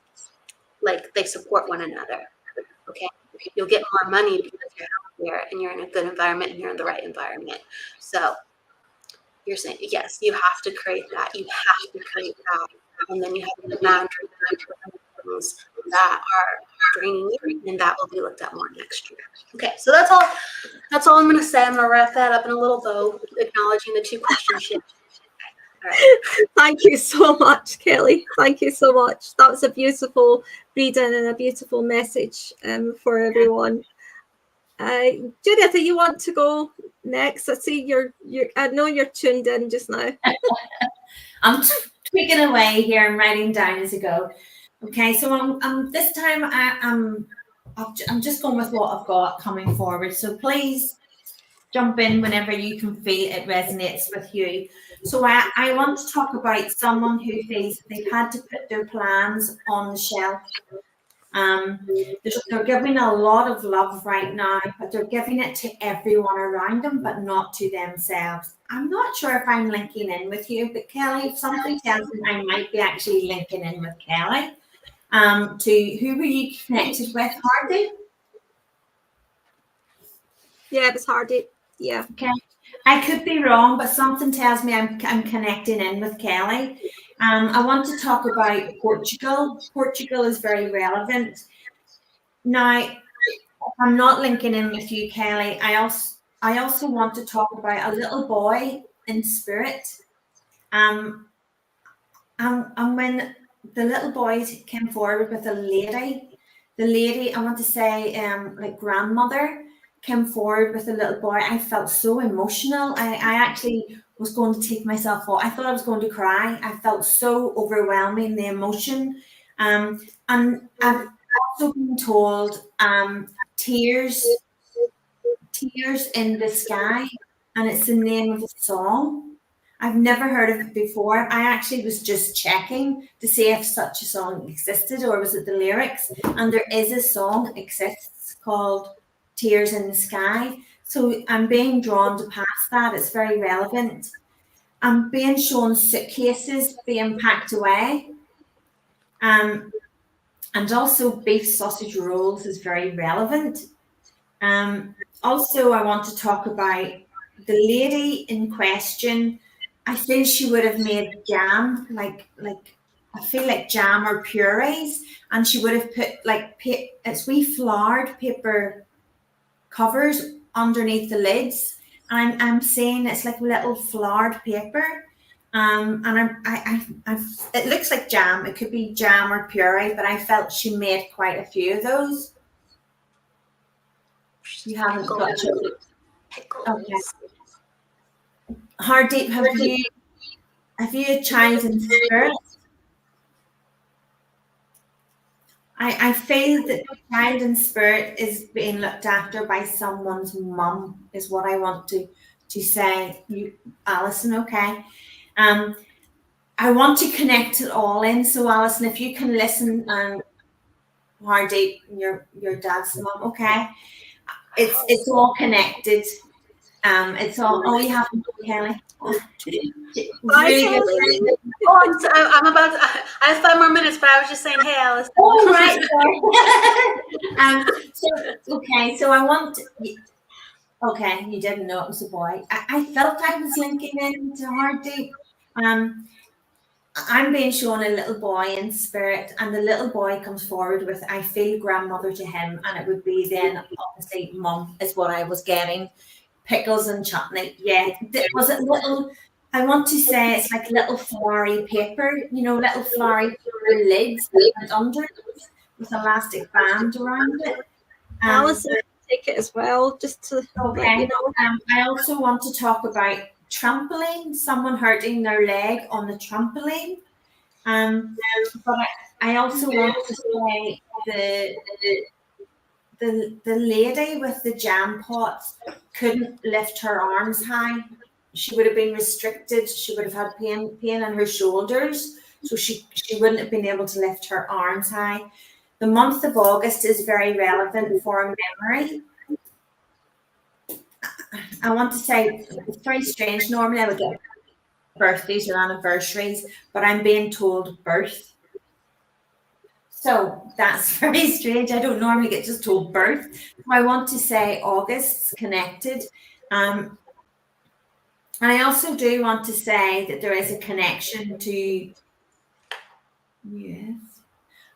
like they support one another. Okay, you'll get more money because you're healthier and you're in a good environment and you're in the right environment. So you're saying, yes, you have to create that. You have to create that. And then you have the boundaries that are draining you, and that will be looked at more next year. Okay, so that's all I'm going to say. I'm going to wrap that up in a little bow, acknowledging the 2 questions. All right. Thank you so much, Kelly. Thank you so much. That was a beautiful reading and a beautiful message for everyone. Judith, you want to go next? I see you're. I know you're tuned in just now. I'm tweaking away here and writing down as I go. Okay, so this time I'm just going with what I've got coming forward. So please jump in whenever you can feel it resonates with you. So I want to talk about someone who feels they've had to put their plans on the shelf. They're giving a lot of love right now, but they're giving it to everyone around them, but not to themselves. I'm not sure if I'm linking in with you, but Kelly, if something tells me I might be actually linking in with Kelly. To who were you connected with, Hardy? Yeah, it was Hardy. Yeah. Okay. I could be wrong, but something tells me I'm connecting in with Kelly. I want to talk about Portugal. Portugal is very relevant. Now, I'm not linking in with you, Kelly. I also want to talk about a little boy in spirit. And when the little boy came forward with the lady, I want to say, like grandmother, came forward with a little boy, I felt so emotional. I actually was going to take myself off. I thought I was going to cry. I felt so overwhelming, the emotion. And I've also been told tears in the Sky, and it's the name of a song. I've never heard of it before. I actually was just checking to see if such a song existed, or was it the lyrics? And there is a song exists called Tears in the Sky. So I'm being drawn to past that. It's very relevant. I'm being shown suitcases being packed away. And also beef sausage rolls is very relevant. Also, I want to talk about the lady in question. I feel she would have made jam, like I feel like jam or purees, and she would have put like it's wee floured paper covers underneath the lids, and I'm saying it's like little floured paper. And it looks like jam. It could be jam or puree, but I felt she made quite a few of those. You haven't got chocolate. Okay. Hardeep, have you a child in spirit? I feel that the child in spirit is being looked after by someone's mum, is what I want to say. You, Alison, okay? I want to connect it all in. So, Alison, if you can listen, and Hardeep, your dad's mum, okay? It's all connected. It's all you have to do, Kelly. Really good. I'm about. I have 5 more minutes, but I was just saying, hey, Alice. Oh, right. So I want. Okay, you didn't know it was a boy. I felt I was linking in to Hardeep. I'm being shown a little boy in spirit, and the little boy comes forward with, I feel grandmother to him, and it would be then obviously mum is what I was getting. pickles and chutney. Yeah. Was it little? I want to say it's like little flowery paper, little flowery paper lids that went under with elastic band around it. Alison, take it as well, just to let you know. I also want to talk about trampoline. Someone hurting their leg on the trampoline. But I also want to say the lady with the jam pots couldn't lift her arms high. She would have been restricted. She would have had pain in her shoulders, so she wouldn't have been able to lift her arms high. The month of August is very relevant for memory. I want to say it's very strange. Normally I would get birthdays or anniversaries, but I'm being told birth. So that's very strange. I don't normally get just told birth. I want to say August's connected. And I also do want to say that there is a connection to, yes.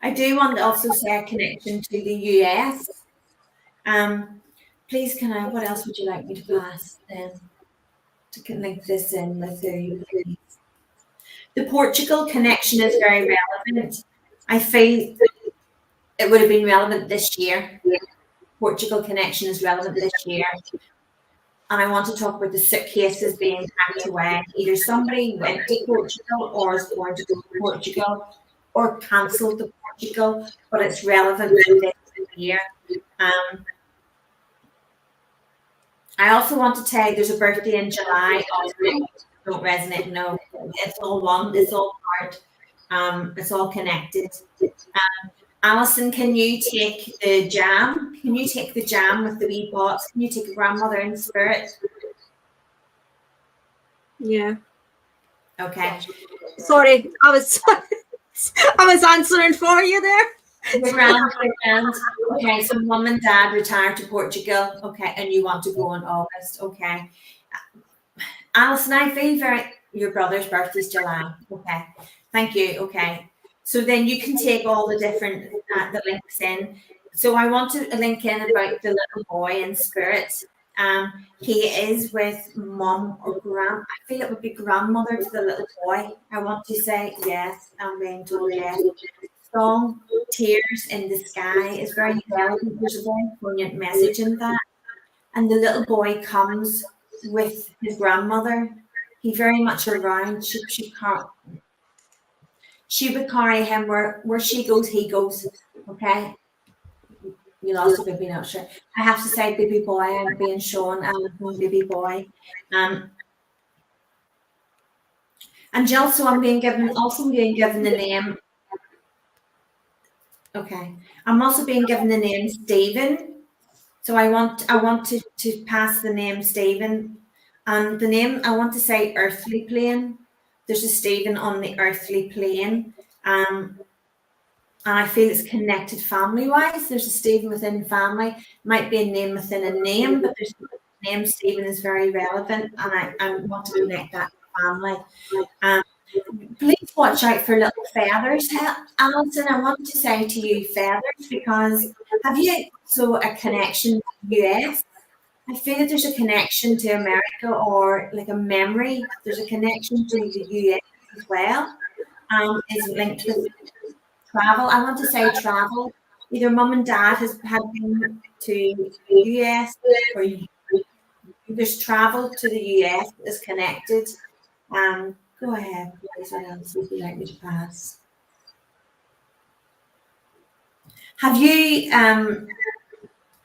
I do want to also say a connection to the US. Please, what else would you like me to pass then? To link this in with the Portugal connection is very relevant. I feel it would have been relevant this year. Portugal connection is relevant this year. And I want to talk about the suitcases being packed away. Either somebody went to Portugal or is going to go to Portugal or cancelled the Portugal, but it's relevant to this year. I also want to tell you there's a birthday in July. Don't resonate. No, it's all one. It's all part. It's all connected. Alison, can you take the jam? Can you take the jam with the wee pots? Can you take a grandmother in spirit? Yeah. Okay. Sorry, I was answering for you there. Okay, so mum and dad retired to Portugal. Okay, and you want to go in August. Okay. Alison, I feel your brother's birthday is July. Okay. Thank you. Okay. So then you can take all the different the links in. So I want to link in about the little boy in spirit. He is with mum or I feel it would be grandmother to the little boy. I want to say yes. I'm being told yes. Song Tears in the Sky is very relevant. There's a very poignant message in that. And the little boy comes with his grandmother. He very much around. She would carry him where she goes, he goes. Okay. You lost a baby, not sure. I have to say baby boy, I'm being shown one baby boy. And also I'm being given the name. Okay. I'm also being given the name Stephen. So I want to pass the name Stephen. And the name I want to say earthly plane. There's a Stephen on the earthly plane. And I feel it's connected family-wise. There's a Stephen within family. Might be a name within a name, but there's the name Stephen is very relevant, and I want to connect that to family. Please watch out for little feathers. Alison, I want to say to you feathers, because have you also a connection to the US? I feel that there's a connection to America, or like a memory. There's a connection to the US as well. Is linked with travel. I want to say travel. Either mum and dad had been to the US, or there's travel to the US is connected. Go ahead, please. What else would you like me to pass? Have you?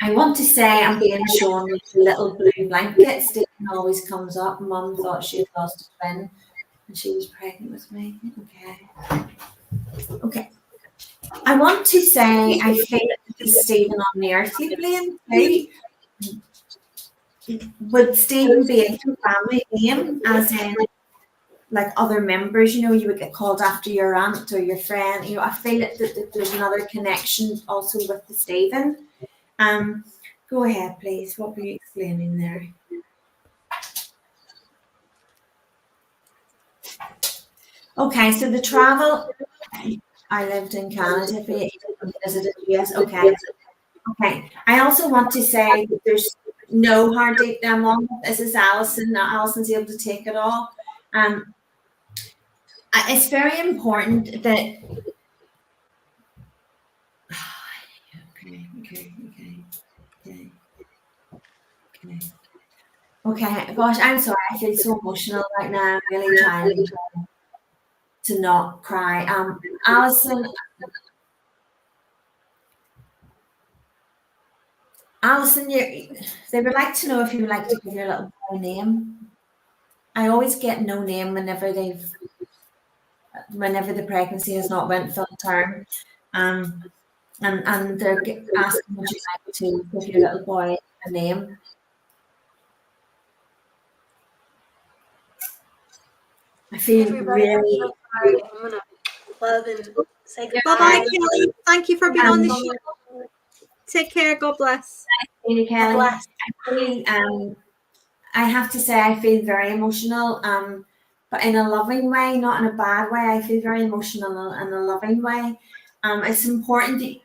I want to say I'm being shown with the little blue blanket. Stephen always comes up. Mum thought she had lost a twin, and she was pregnant with me. Okay. I want to say I feel that Stephen on the earthly plane too. Would Stephen be a family name, as in like other members? You would get called after your aunt or your friend. I feel that there's another connection also with the Stephen. Go ahead, please. What were you explaining there? Okay, so the travel. I lived in Canada for 8 years, visited the US. Okay. I also want to say that No, Hardy, I'm on. This is Alison. Alison's able to take it all. It's very important that. Okay. Gosh, I'm sorry. I feel so emotional right now. I'm really trying to not cry. Alison, they would like to know if you would like to give your little boy a name. I always get no name whenever the pregnancy has not went full term. And they're asking, would you like to give your little boy a name? I feel really. I'm gonna love and say goodbye. Bye-bye, Kelly. Thank you for being on the show. Take care. God bless. Thank you, Kelly. God bless. I have to say I feel very emotional, but in a loving way, not in a bad way. I feel very emotional in a loving way. It's important that.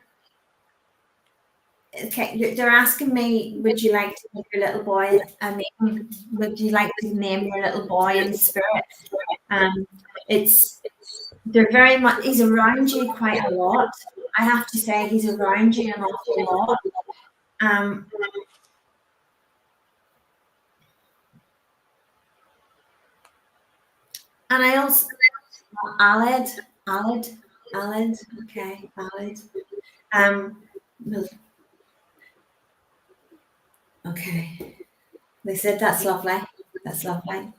Okay, they're asking me, would you like to give your little boy a name? Would you like to name your little boy in spirit? They're very much, he's around you quite a lot. I have to say he's around you an awful lot. And I also, Aled, okay, Aled. Okay. They said that's lovely. That's lovely.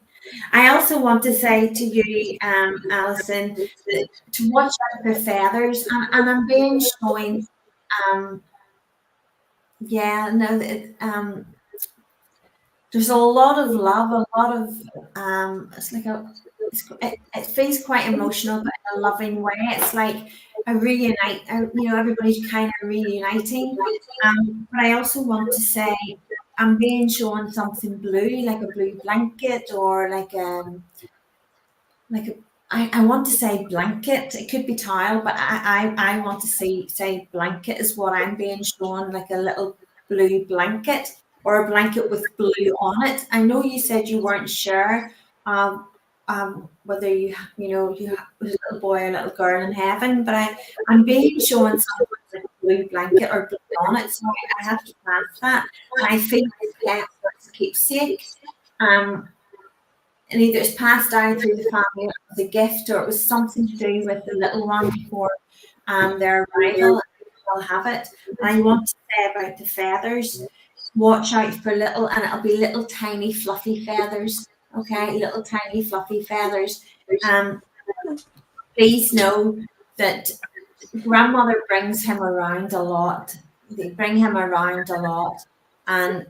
I also want to say to you, Alison, to watch out for feathers, and I'm being shown. There's a lot of love, a lot of it's like it feels quite emotional, but in a loving way. It's like a reunite. Everybody's kind of reuniting. But I also want to say I'm being shown something blue, like a blue blanket, or I want to say blanket. It could be tile, but I want to say blanket is what I'm being shown, like a little blue blanket or a blanket with blue on it. I know you said you weren't sure whether you have a little boy or a little girl in heaven, but I'm being shown something with a blue blanket or blue on it, so I have to pass that. And I feel like it's a keepsake. And either it's passed down through the family as a gift, or it was something to do with the little one before their arrival. They'll have it. And I want to say about the feathers, watch out for little, and it'll be little tiny fluffy feathers. Okay, little tiny fluffy feathers. Please know that grandmother brings him around a lot. They bring him around a lot, and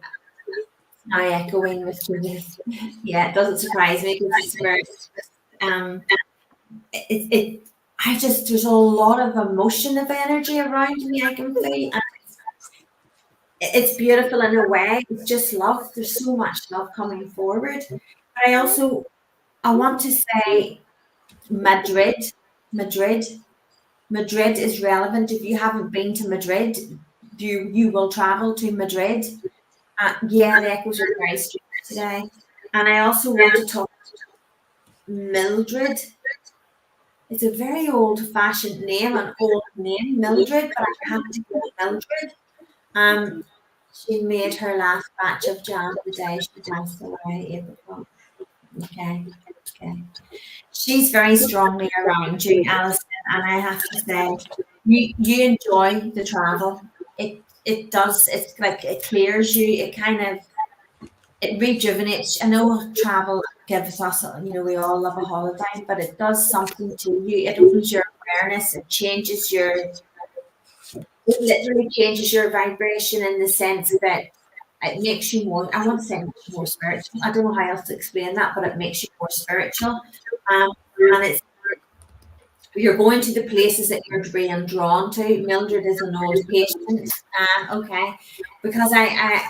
now echoing with Judith. Yeah, it doesn't surprise me because it's very there's a lot of emotion of energy around me, I can feel, and it's beautiful in a way. It's just love. There's so much love coming forward. But I want to say Madrid is relevant. If you haven't been to Madrid, you will travel to Madrid. The echoes are very strong today. And I also want to talk Mildred. It's a very old-fashioned name, Mildred, but I have to go Mildred. She made her last batch of jam the day she passed away, April. Okay. She's very strongly around you, Alison, and I have to say, you enjoy the travel. It does. It's like it clears you. It rejuvenates. I know travel gives us, we all love a holiday, but it does something to you. It opens your awareness. It literally changes your vibration in the sense that it makes you more, I want to say more spiritual. I don't know how else to explain that, but it makes you more spiritual. And you're going to the places that you're being drawn to. Mildred is an old patient, okay, because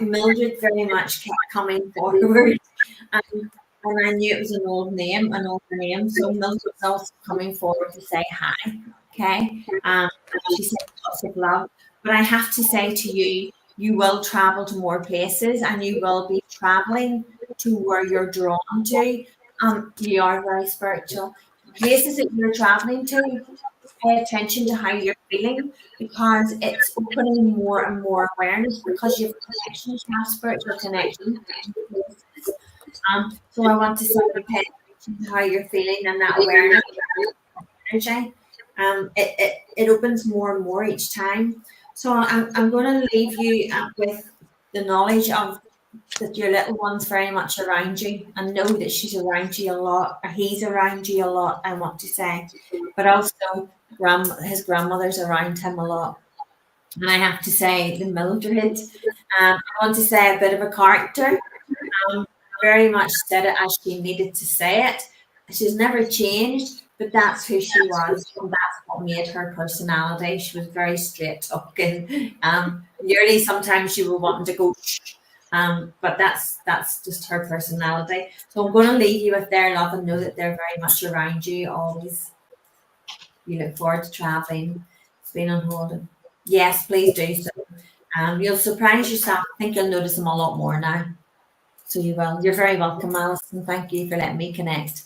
Mildred very much kept coming forward, and I knew it was an older name, so Mildred was also coming forward to say hi, okay. She said lots of love, but I have to say to you, you will travel to more places, and you will be traveling to where you're drawn to. You are very spiritual. Places that you're traveling to, pay attention to how you're feeling, because it's opening more and more awareness, because you have connections, you have spiritual connections. So I want to say, pay attention to how you're feeling, and that awareness, energy. It opens more and more each time. So I'm going to leave you with the knowledge of that your little one's very much around you, and know that she's around you a lot, or he's around you a lot, I want to say. But also his grandmother's around him a lot. And I have to say, the Mildred, I want to say a bit of a character. Very much said it as she needed to say it. She's never changed, but that's who she was, and that's what made her personality. She was very straight talking. Nearly sometimes she was wanting to go, but that's just her personality. So I'm going to leave you with their love, and know that they're very much around you always. You look forward to traveling. It's been on hold. Yes, please do so. You'll surprise yourself. I think you'll notice them a lot more now. So you will. You're very welcome, Alison. Thank you for letting me connect.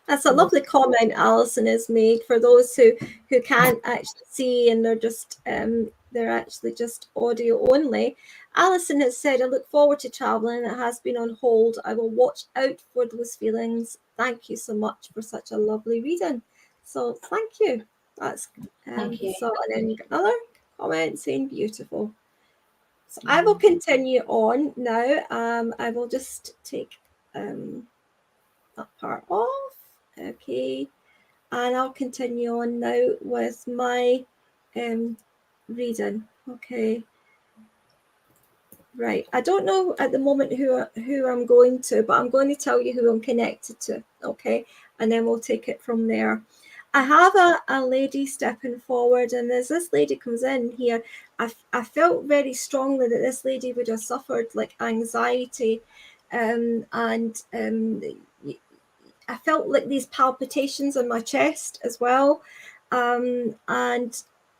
That's a lovely comment Alison has made for those who can't actually see, and they're actually just audio only. Alison has said, I look forward to traveling. It has been on hold. I will watch out for those feelings. Thank you so much for such a lovely reading. So thank you. That's Thank you. So, and then another comment saying beautiful. So I will continue on now. I will just take that part off. Okay. And I'll continue on now with my reading. Okay. Right. I don't know at the moment who I'm going to, but I'm going to tell you who I'm connected to. Okay. And then we'll take it from there. I have a lady stepping forward, and as this lady comes in here, I felt very strongly that this lady would have suffered like anxiety, and I felt like these palpitations in my chest as well. And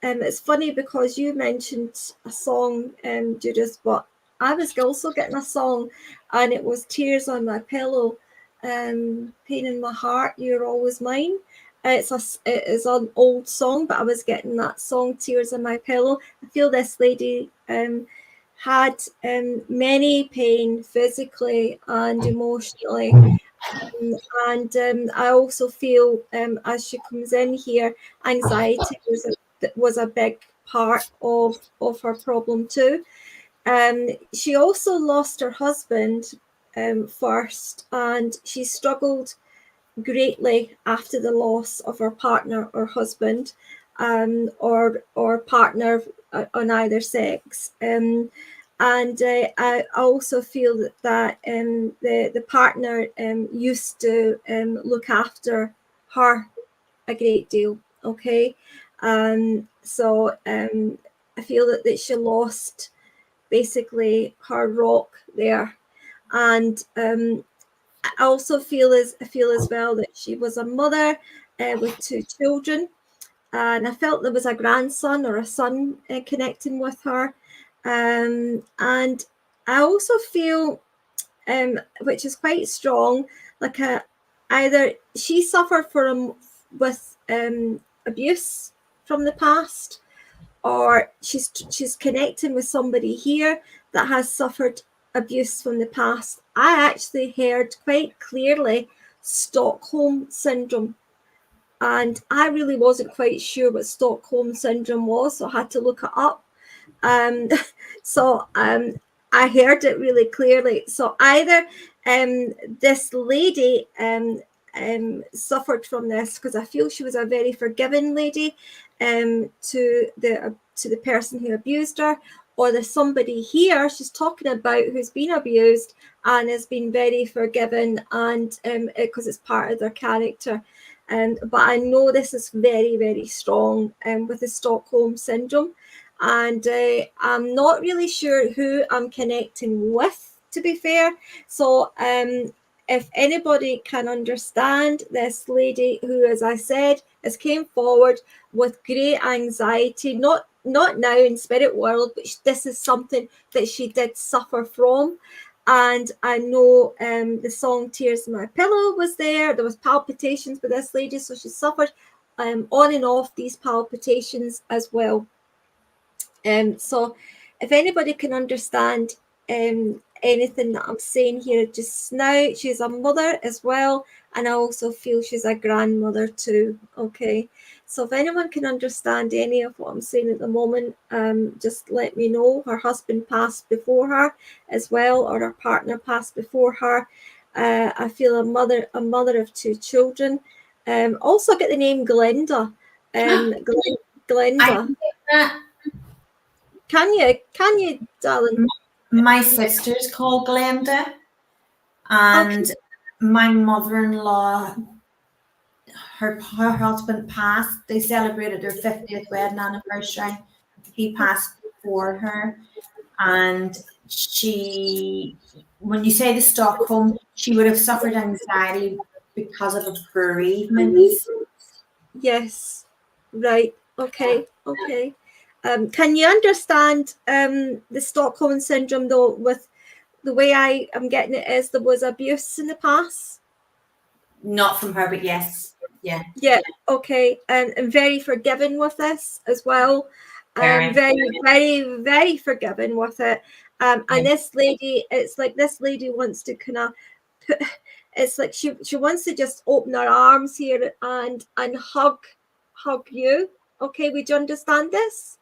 it's funny because you mentioned a song, Judith, but I was also getting a song, and it was Tears on My Pillow, Pain in My Heart, You're Always Mine. It is an old song, but I was getting that song, Tears on My Pillow. I feel this lady had many pain physically and emotionally. And I also feel as she comes in here, anxiety was a big part of her problem too. She also lost her husband first, and she struggled greatly after the loss of her partner or husband, or partner on either sex. And I also feel that the partner used to look after her a great deal. Okay, so I feel that she lost basically her rock there, and I also feel as well that she was a mother with 2 children, and I felt there was a grandson or a son connecting with her, and I also feel, which is quite strong, like either she suffered with abuse from the past, or she's connecting with somebody here that has suffered abuse from the past. I actually heard quite clearly Stockholm syndrome, and I really wasn't quite sure what Stockholm syndrome was, so I had to look it up. So I heard it really clearly. So either this lady suffered from this, because I feel she was a very forgiving lady to the person who abused her, or there's somebody here she's talking about who's been abused and has been very forgiving, and because it's part of their character. But I know this is very, very strong with the Stockholm syndrome, and I'm not really sure who I'm connecting with, to be fair. So if anybody can understand this lady who, as I said, has came forward with great anxiety, not not now in spirit world, but this is something that she did suffer from. And I know the song Tears in My Pillow was there. There was palpitations with this lady, so she suffered on and off these palpitations as well. So if anybody can understand anything that I'm saying here just now, she's a mother as well, and I also feel she's a grandmother too. Okay, so if anyone can understand any of what I'm saying at the moment, just let me know. Her husband passed before her as well, or her partner passed before her. I feel a mother of two children. Also get the name Glenda. Glenda. Can you, darling? My sister's called Glenda, and my mother-in-law, her husband passed. They celebrated their 50th wedding anniversary. He passed before her, and she, when you say the Stockholm, she would have suffered anxiety because of a bereavement. Yes, right. Okay. Can you understand the Stockholm syndrome though? With the way I am getting it is there was abuse in the past. Not from her, but yes, yeah. Okay, and very forgiving with this as well. Very, very forgiving with it. And this lady, it's like this lady wants to kind of put. It's like she wants to just open her arms here and hug you. Okay, would you understand this?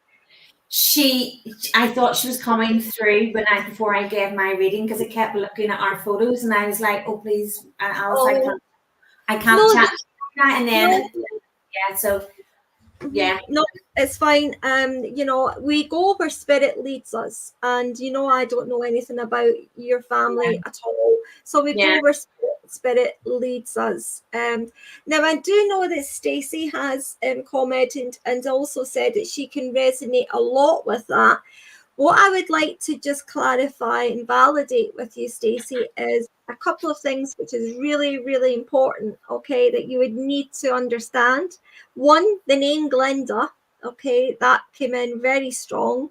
I thought she was coming through before I gave my reading, because I kept looking at our photos and I was like, oh please, and I was like, I can't chat, and then no, it's fine. We go where spirit leads us, and I don't know anything about your family at all, so we go where spirit leads us. Now I do know that Stacey has commented and also said that she can resonate a lot with that. What I would like to just clarify and validate with you, Stacey, is a couple of things which is really, really important, okay, that you would need to understand. One, the name Glenda, okay, that came in very strong.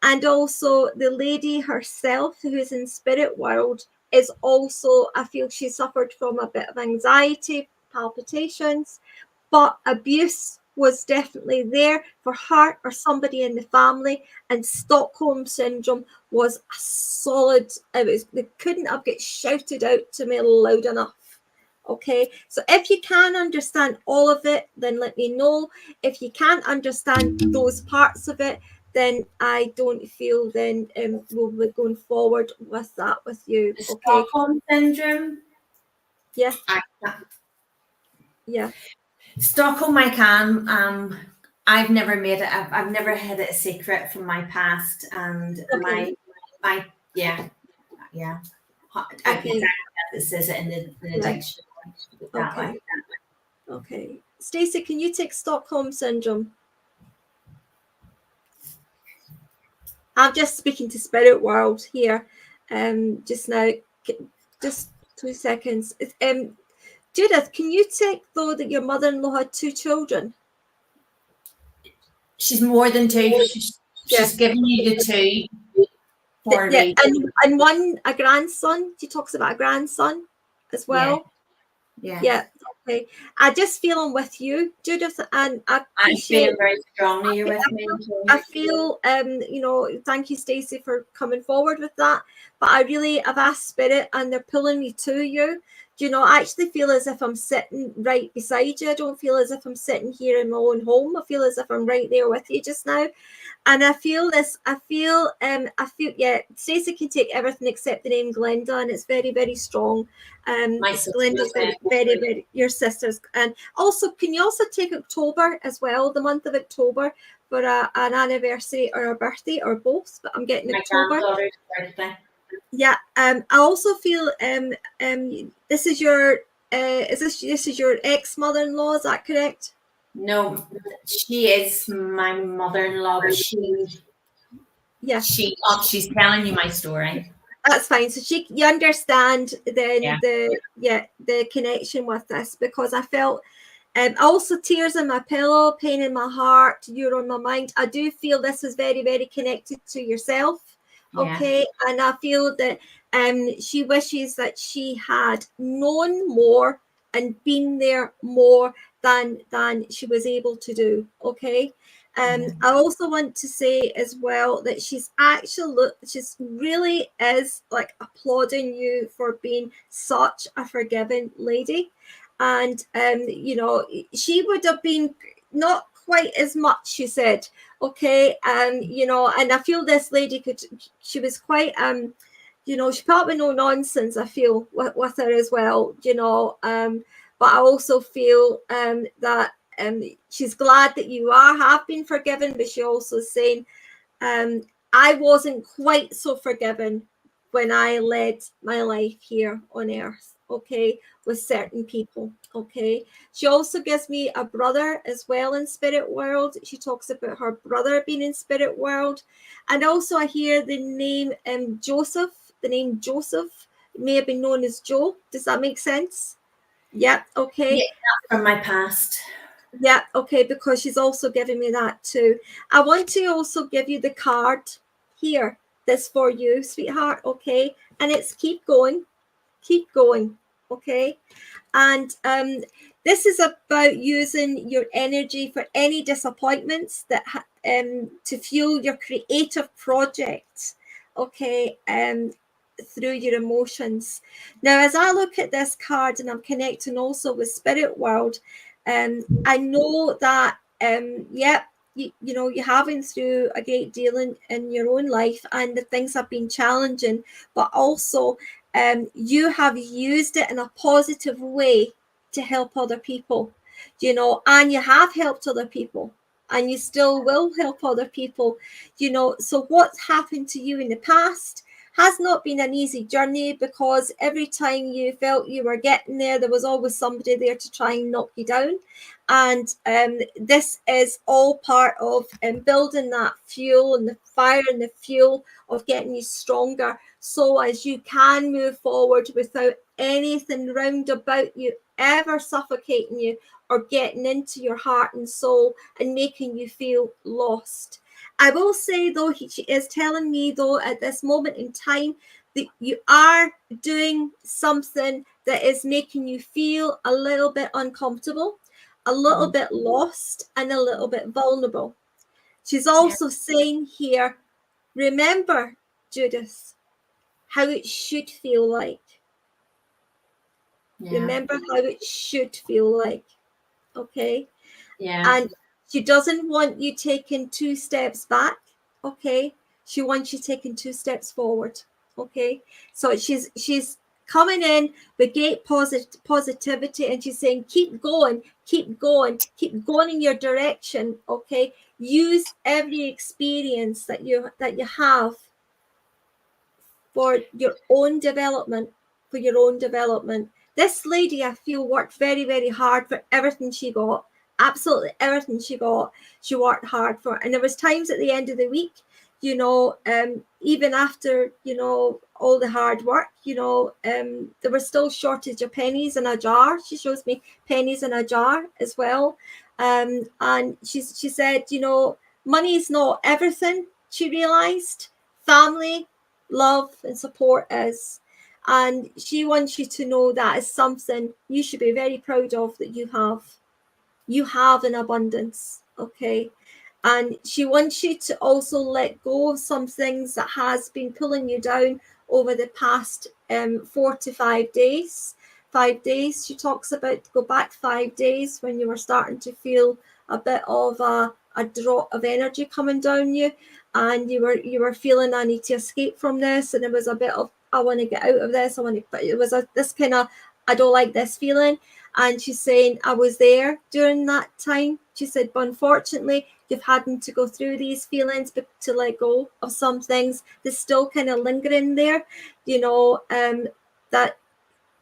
And also the lady herself, who is in spirit world, is also, I feel she suffered from a bit of anxiety, palpitations, but abuse was definitely there for her or somebody in the family. And Stockholm syndrome was a solid, they couldn't have get shouted out to me loud enough. Okay, so if you can understand all of it, then let me know. If you can't understand those parts of it, then I don't feel then we'll be going forward with that with you. Okay. Stockholm syndrome. Yeah. Stockholm, I can. I've never made it. I've never had it a secret from my past, and my I this is it in the dictionary. Okay. Stacey, can you take Stockholm syndrome? I'm just speaking to spirit world here just now. Just 2 seconds. Judith, can you take though that your mother-in-law had 2 children? She's more than 2. She's giving you the 2 for me. And one, a grandson. She talks about a grandson as well. Yeah. Okay. I just feel I'm with you, Judith, and I feel very strongly you're with me. I feel thank you, Stacey, for coming forward with that. But I've asked spirit and they're pulling me to you. I actually feel as if I'm sitting right beside you. I don't feel as if I'm sitting here in my own home. I feel as if I'm right there with you just now. And I feel this, Stacey can take everything except the name Glenda, and it's very, very strong. Glenda's very, very, your sister's. And also, can you also take October as well, the month of October, for an anniversary or a birthday or both? But I'm getting October. Birthday. Yeah. I also feel this is your this is your ex-mother-in-law, is that correct? No, she is my mother-in-law, but she's telling you my story. That's fine. So you understand then the connection with this, because I felt Also tears in my pillow, pain in my heart, you're on my mind. I do feel this is very, very connected to yourself. Okay. And I feel that she wishes that she had known more and been there more than she was able to do. Okay. I also want to say as well that she's really is like applauding you for being such a forgiving lady. And you know, she would have been not quite as much, she said. Okay. You know, and I feel this lady she was quite you know, she probably no nonsense, I feel, with her as well, you know. But I also feel that she's glad that you have been forgiven, but she also is saying, I wasn't quite so forgiven when I led my life here on earth, okay, with certain people, okay. She also gives me a brother as well in spirit world. She talks about her brother being in spirit world. And also I hear the name Joseph. The name Joseph may have been known as Joe. Does that make sense? Yeah, okay. Yeah, that's from my past. Yeah, okay, because she's also giving me that too. I want to also give you the card here. This for you, sweetheart, okay? And it's keep going, okay? And this is about using your energy for any disappointments that to fuel your creative project, okay? Through your emotions. Now, as I look at this card and I'm connecting also with spirit world, I know that yep, you know, you're having through a great deal in your own life, and the things have been challenging, but also you have used it in a positive way to help other people, you know, and you have helped other people, and you still will help other people, you know. So what's happened to you in the past has not been an easy journey, because every time you felt you were getting there, there was always somebody there to try and knock you down. And this is all part of building that fuel and the fire and the fuel of getting you stronger, so as you can move forward without anything round about you ever suffocating you or getting into your heart and soul and making you feel lost. I will say, though, she is telling me, though, at this moment in time, that you are doing something that is making you feel a little bit uncomfortable, a little bit lost, and a little bit vulnerable. She's also saying here, remember, Judith, how it should feel like. Remember how it should feel like. Okay? And she doesn't want you taking 2 steps back. Okay? She wants you taking 2 steps forward. Okay? So she's coming in with great positivity, and she's saying, keep going in your direction. Okay? Use every experience that you have for your own development, This lady, I feel, worked very, very hard for everything she got. Absolutely everything she got, she worked hard for. And there was times at the end of the week, you know, even after, you know, all the hard work, you know, there was still shortage of pennies in a jar. She shows me pennies in a jar as well. And she said, you know, money is not everything. She realized family, love and support is. And she wants you to know that is something you should be very proud of, that you have in abundance. Okay. And she wants you to also let go of some things that has been pulling you down over the past 4 to 5 days. 5 days, she talks about, go back 5 days when you were starting to feel a bit of a drop of energy coming down you, and you were feeling, I need to escape from this, and it was a bit of, I want to get out of this, but it was this kind of, I don't like this feeling. And she's saying, I was there during that time. She said, but unfortunately, you've had to go through these feelings, but to let go of some things that's still kind of lingering there, you know, that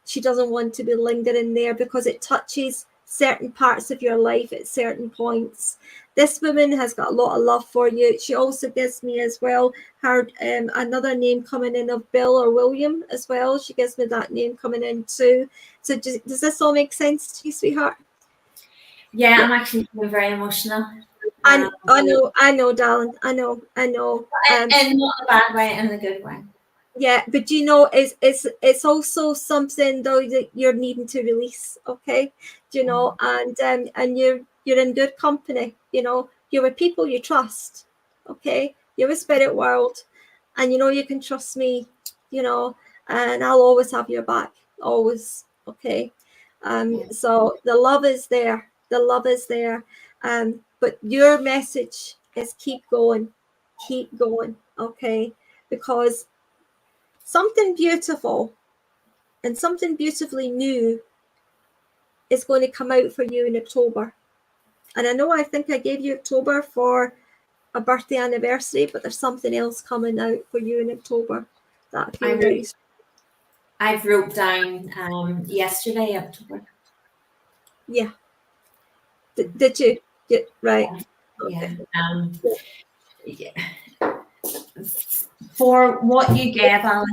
she doesn't want to be lingering there, because it touches certain parts of your life at certain points. This woman has got a lot of love for you. She also gives me as well her another name coming in of Bill or William as well. She gives me that name coming in too. So does this all make sense to you, sweetheart? Yeah, I'm actually feeling very emotional. And I know, darling. I know. And not in a bad way, in a good way. Yeah, but you know, it's also something though that you're needing to release, okay? You know, and you're in good company. You know, you're with people you trust, okay? You're with spirit world, and you know you can trust me. You know, and I'll always have your back, always, okay? So the love is there. The love is there. But your message is keep going, okay? Because something beautiful and something beautifully new is going to come out for you in October. And I think I gave you October for a birthday anniversary, but there's something else coming out for you in October that I feel very. I've wrote down yesterday, October. Yeah. Did you? Yeah, right. Yeah. Okay. Yeah. For what you gave, Alice,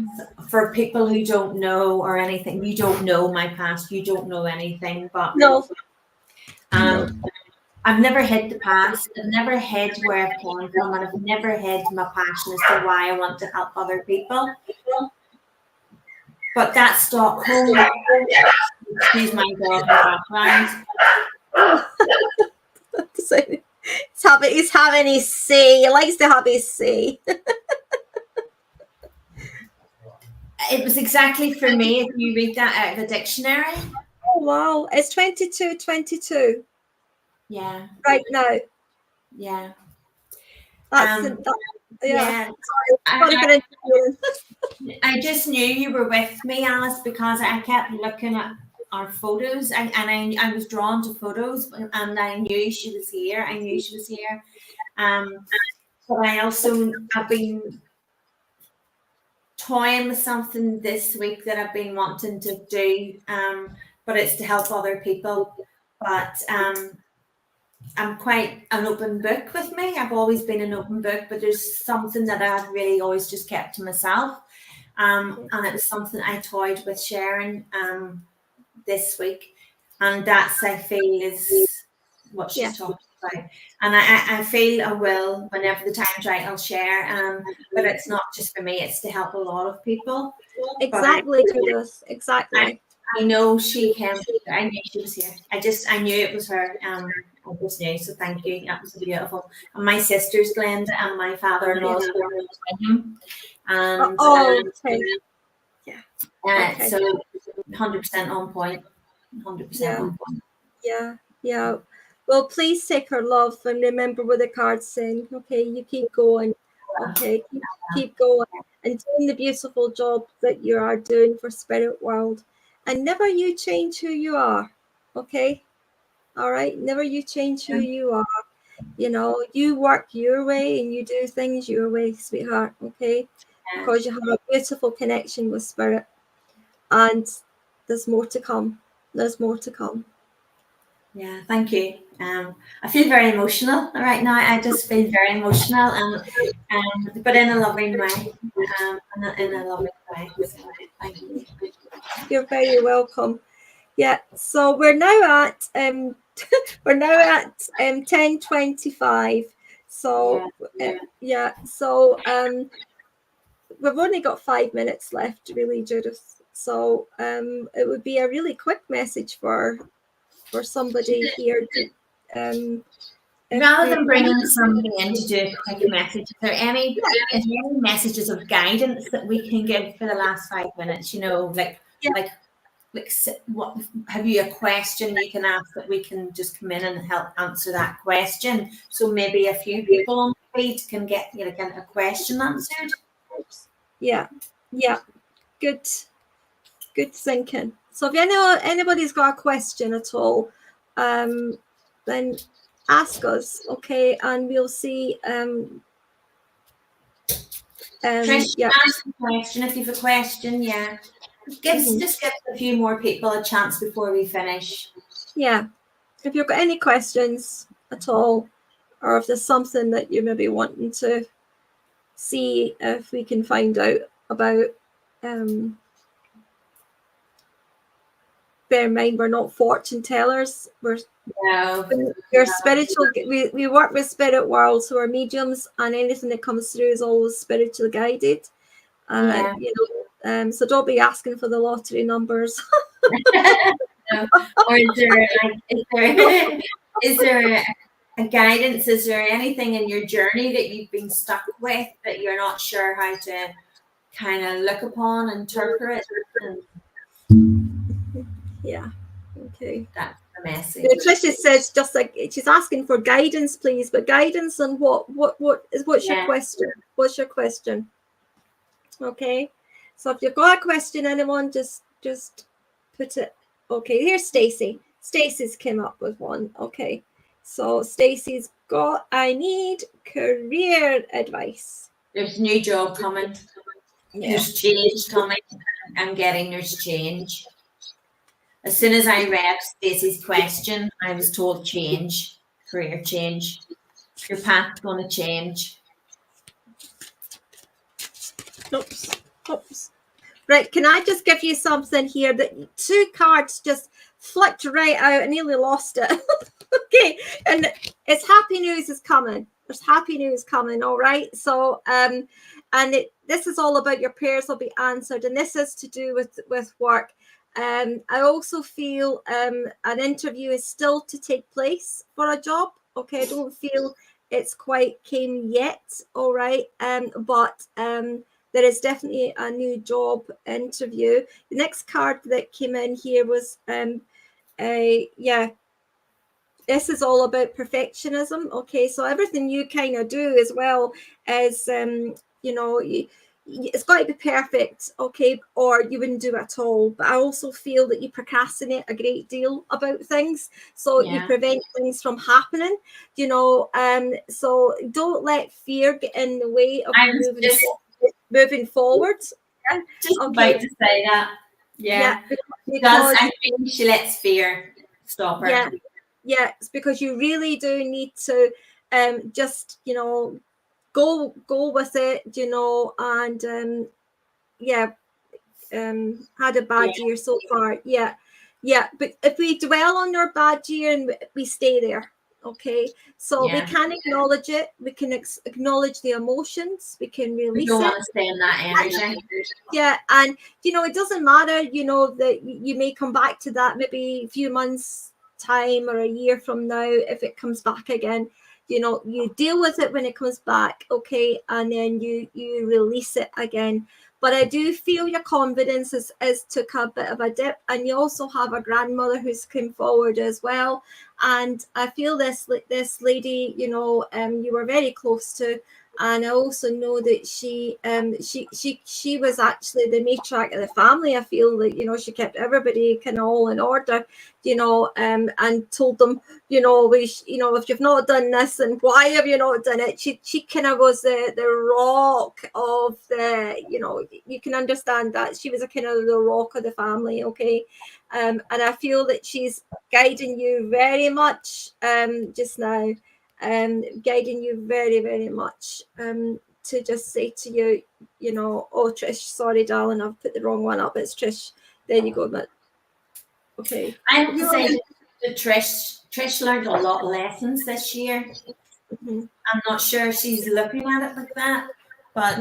for people who don't know or anything, you don't know my past, you don't know anything, but No. I've never hid the past, I've never hid where I've come from, and I've never hid my passion as to why I want to help other people. But that Stockholm, excuse my dog in the background. He's having his say. He likes to have his say. It was exactly for me. If you read that out of the dictionary. Oh wow! It's 22:22. Yeah. Right now. Yeah. Yeah. I just knew you were with me, Alice, because I kept looking at our photos, and I was drawn to photos, and I knew she was here. But I also have been toying with something this week that I've been wanting to do, but it's to help other people. But I'm quite an open book with me. I've always been an open book, but there's something that I've really always just kept to myself. And it was something I toyed with sharing this week. And that's, I feel, is what she's talking about. And I feel I will, whenever the time's right, I'll share. But it's not just for me, it's to help a lot of people. Exactly, Judith. Exactly. I know she came. I knew she was here. I knew it was her. I just knew. So thank you. That was beautiful. And my sister's Glenda, and my father-in-law's him. And okay. So 100% on point. 100% on point. Yeah. Well, please take her love and remember what the cards saying. Okay, you keep going. Okay, keep going and doing the beautiful job that you are doing for Spirit World. And never you change who you are. Okay? All right? Never you change who you are. You know, you work your way and you do things your way, sweetheart. Okay? Because you have a beautiful connection with Spirit. And there's more to come. There's more to come. Yeah, thank you. I feel very emotional right now. I just feel very emotional, but in a loving way. In a loving way. So, thank you. You're very welcome. Yeah. So we're now at 10:25. So So we've only got 5 minutes left, really, Judith. So it would be a really quick message for somebody here to rather than bringing somebody in to do a quick message, is there any messages of guidance that we can give for the last 5 minutes? You know, like what have you a question you can ask that we can just come in and help answer that question? So maybe a few people on the feed can get a question answered. Yeah. Good thinking. So if anybody's got a question at all, then ask us, okay, and we'll see. Trish, ask a question if you have a question. Yeah, just give a few more people a chance before we finish. Yeah, if you've got any questions at all, or if there's something that you may be wanting to see if we can find out about, bear in mind, we're not fortune tellers. We're No. spiritual. We work with spirit world, so we're mediums, and anything that comes through is always spiritually guided. Yeah. So don't be asking for the lottery numbers. No. Or is there a guidance? Is there anything in your journey that you've been stuck with that you're not sure how to kind of look upon, interpret? Yeah. Okay. That's the message. Tricia says just like she's asking for guidance, please. But guidance on what's your question? What's your question? Okay. So if you've got a question, anyone just put it. Okay, here's Stacy. Stacy's came up with one. Okay. So Stacy's got, I need career advice. There's a new job coming. Yeah. There's change coming. I'm getting there's change. As soon as I read Stacey's question, I was told change, career change. Your path's going to change. Oops. Right, can I just give you something here? That 2 cards just flicked right out. I nearly lost it. Okay, and it's happy news is coming. There's happy news coming, all right? So, this is all about your prayers will be answered, and this is to do with work. I also feel an interview is still to take place for a job. Okay, I don't feel it's quite came yet, all right? But there is definitely a new job interview. The next card that came in here was this is all about perfectionism. Okay, so everything you kind of do as well as it's got to be perfect, okay, or you wouldn't do it at all. But I also feel that you procrastinate a great deal about things, so you prevent things from happening, so don't let fear get in the way of moving forward. Just about to say that. Because I think she lets fear stop her. Yeah, it's because you really do need to just go with it, and had a bad year so far. But if we dwell on our bad year and we stay there, okay, so we can acknowledge it, we can acknowledge the emotions, we can release we don't want to stay in that energy. And it doesn't matter, that you may come back to that maybe a few months time or a year from now. If it comes back again, you deal with it when it comes back, okay, and then you release it again. But I do feel your confidence is took a bit of a dip, and you also have a grandmother who's come forward as well. And I feel this lady, you were very close to, and I also know that she was actually the matriarch of the family. I feel that she kept everybody kind of all in order, and told them, if you've not done this, and why have you not done it? She kind of was the rock of the, you can understand that she was a kind of the rock of the family, okay. And I feel that she's guiding you very much just now. Guiding you very, very much to just say to you, oh Trish, sorry darling, I've put the wrong one up. It's Trish. There you go. But okay. I have to say that Trish learned a lot of lessons this year. Mm-hmm. I'm not sure she's looking at it like that, but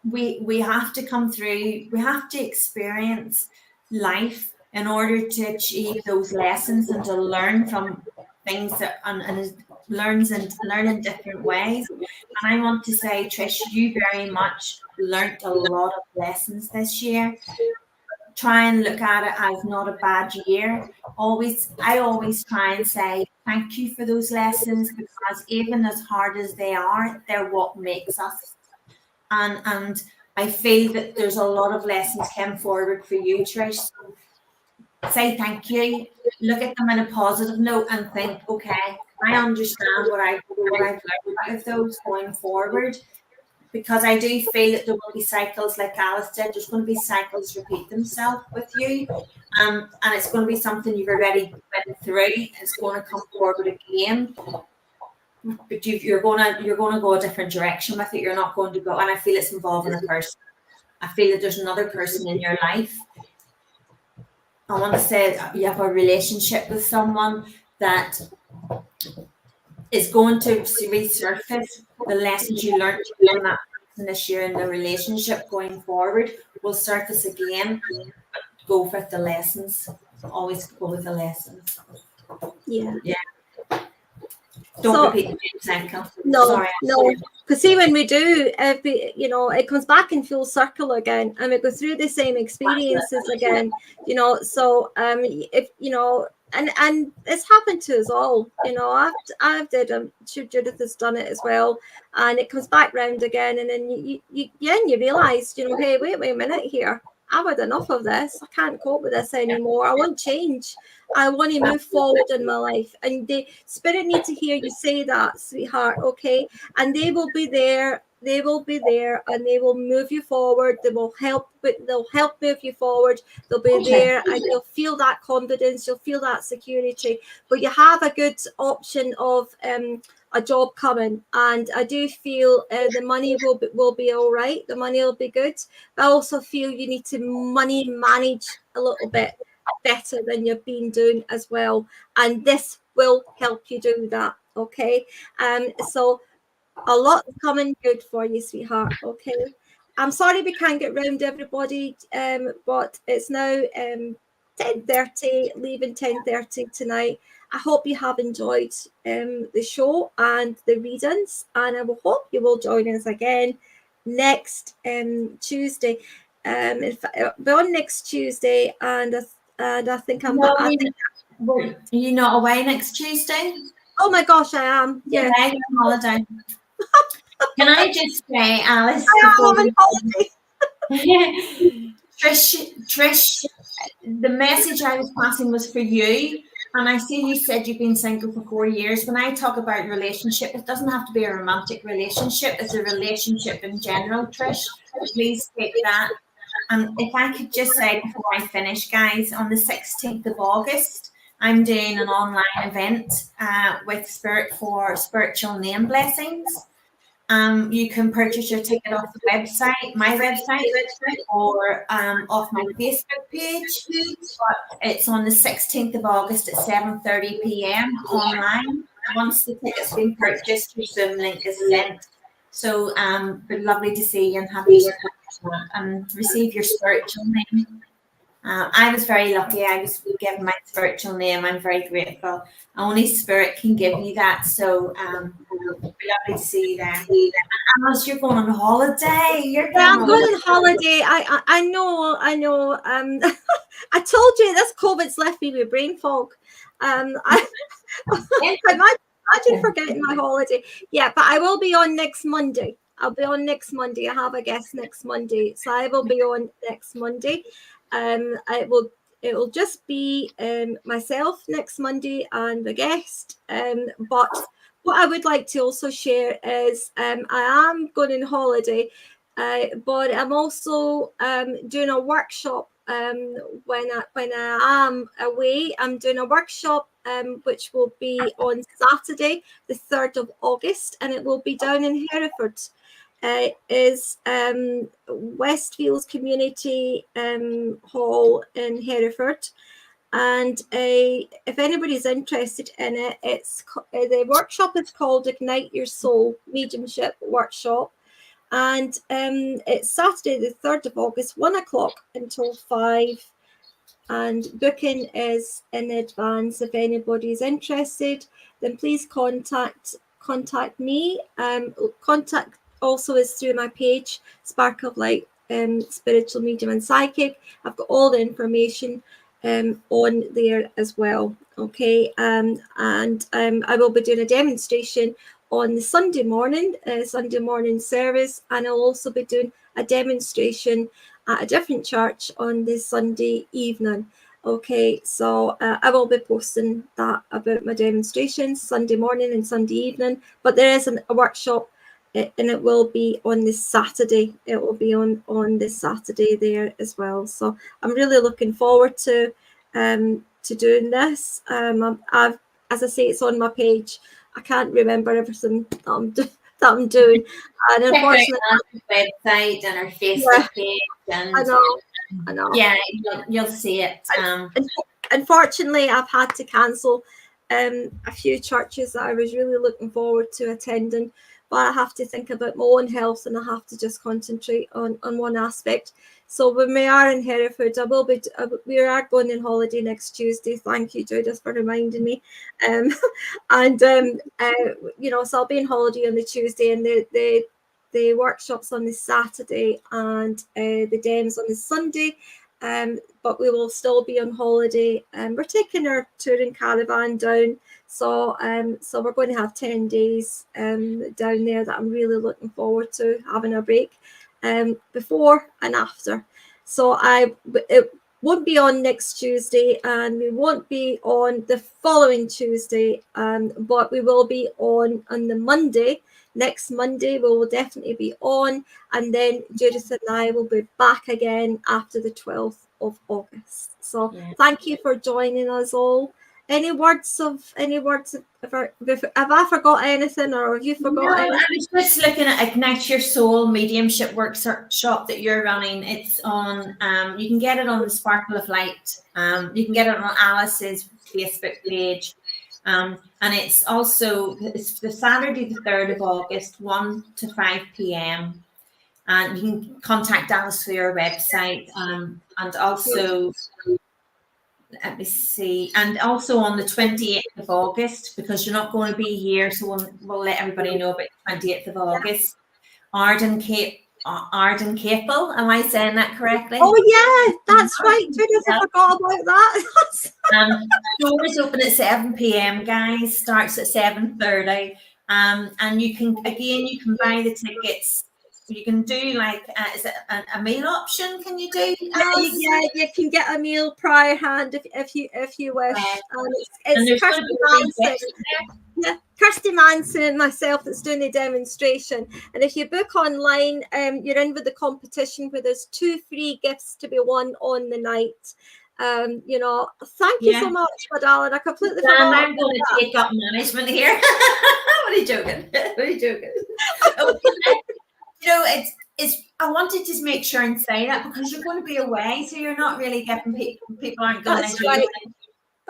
we have to come through. We have to experience life in order to achieve those lessons and to learn from things that and learn in different ways. And I want to say, Trish, you very much learned a lot of lessons this year. Try and look at it as not a bad year. I always try and say thank you for those lessons, because even as hard as they are, they're what makes us. And I feel that there's a lot of lessons came forward for you, Trish. So say thank you, look at them in a positive note, and think, okay, I understand what I've learned out of those going forward, because I do feel that there will be cycles, like Alice said, there's going to be cycles repeat themselves with you, and it's going to be something you've already went through. It's going to come forward again, but you're going to go a different direction with it. You're not going to go, and I feel it's involving a person. I feel that there's another person in your life. I want to say you have a relationship with someone that is going to resurface the lessons you learned from that person this year in the relationship going forward will surface again. Go with the lessons. Always go with the lessons. Yeah. Don't repeat the same cycle. No, Sorry. no. Because see, when we do, it comes back in full circle again, and we go through the same experiences again. So if and it's happened to us all. I've did. I'm sure Judith has done it as well, and it comes back round again, and then you realise, hey, wait a minute here. I've had enough of this. I can't cope with this anymore. I want change. I want to move forward in my life. And the spirit need to hear you say that, sweetheart, okay? And they will be there. They will be there, and they will move you forward. They'll help move you forward. They'll be there, and you'll feel that confidence. You'll feel that security. But you have a good option of a job coming, and I do feel the money will be all right. The money will be good. But I also feel you need to money manage a little bit better than you've been doing as well, and this will help you do that. Okay, so a lot coming good for you, sweetheart. Okay, I'm sorry we can't get round everybody, but it's now 10:30, leaving 10:30 tonight. I hope you have enjoyed the show and the readings, and I will hope you will join us again next Tuesday. In fact, it'll be on next Tuesday, and I think I'm. No, are you not away next Tuesday? Oh my gosh, I am. Yeah, I'm on holiday. Can I just say, Alice? I am on holiday. Trish, the message I was passing was for you. And I see you said you've been single for 4 years. When I talk about relationship, it doesn't have to be a romantic relationship. It's a relationship in general, Trish. Please take that. And if I could just say before I finish, guys, on the 16th of August, I'm doing an online event with Spirit for spiritual name blessings. You can purchase your ticket off the website, my website, or off my Facebook page. But it's on the 16th of August at 7:30 p.m. online. Once the ticket's been purchased, your Zoom link is sent. So it'd be lovely to see you and have you and receive your spiritual name. I was very lucky. I was given my spiritual name. I'm very grateful. Only Spirit can give you that. So it'd be lovely to see you there. Unless you're going on holiday. I'm going on holiday. I know. I told you this COVID's left me with brain fog. Imagine forgetting my holiday. Yeah, but I will be on next Monday. I'll be on next Monday. I have a guest next Monday, so I will be on next Monday. It will just be myself next Monday and the guest. But what I would like to also share is I am going on holiday, but I'm also doing a workshop. When I am away, I'm doing a workshop which will be on Saturday, the 3rd of August, and it will be down in Hereford. Is Westfields Community Hall in Hereford, and if anybody's interested in it, it's the workshop is called Ignite Your Soul Mediumship Workshop, and it's Saturday the 3rd of August, 1 o'clock until 5, and booking is in advance. If anybody's interested, then please contact me. Contact also is through my page, Spark of Light, Spiritual Medium and Psychic. I've got all the information on there as well. Okay, and I will be doing a demonstration on the Sunday morning service, and I'll also be doing a demonstration at a different church on this Sunday evening. Okay, so I will be posting that about my demonstrations Sunday morning and Sunday evening, but there is a workshop, and it will be on this Saturday. It will be on this Saturday there as well. So I'm really looking forward to doing this. As I say, it's on my page. I can't remember everything that I'm that I'm doing. And Check out unfortunately, our website and our yeah, Facebook page, I and know. yeah, you'll see it. Unfortunately, I've had to cancel a few churches that I was really looking forward to attending, but I have to think about my own health, and I have to just concentrate on one aspect. So when we are in Hereford, we are going on holiday next Tuesday. Thank you, Judith, for reminding me. And so I'll be on holiday on the Tuesday, and the workshops on the Saturday, and the Dems on the Sunday. But we will still be on holiday. We're taking our touring caravan down, so we're going to have 10 days down there that I'm really looking forward to having a break before and after. So it won't be on next Tuesday, and we won't be on the following Tuesday, but we will be on the Monday. Next Monday, we will definitely be on, and then Judith and I will be back again after the 12th of August. So thank you for joining us all. Any words have I forgot anything, or have you forgot anything? I was just looking at Ignite Your Soul mediumship workshop that you're running. It's on, you can get it on the Sparkle of Light. You can get it on Alice's Facebook page. And it's the Saturday the 3rd of August, 1 to 5 p.m. And you can contact Alice through our website. And also, let me see, and also on the 28th of August, because you're not going to be here, so we'll let everybody know about the 28th of August. Arden Capel, am I saying that correctly? Oh yeah, that's right, Judith, I forgot about that. Doors open at 7 p.m, guys, starts at 7:30. And you can buy the tickets. You can do is it a meal option? Can you do? Yeah, you can get a meal prior hand if you wish. It's Kirsty Manson. Yeah, Kirsty Manson and myself that's doing the demonstration. And if you book online, you're in with the competition where there's 2 free gifts to be won on the night. Thank you so much, my darling. I completely forgot. I'm going to take up management here. What are you joking? It's I wanted to just make sure and say that because you're going to be away, so you're not really getting people aren't going That's to right.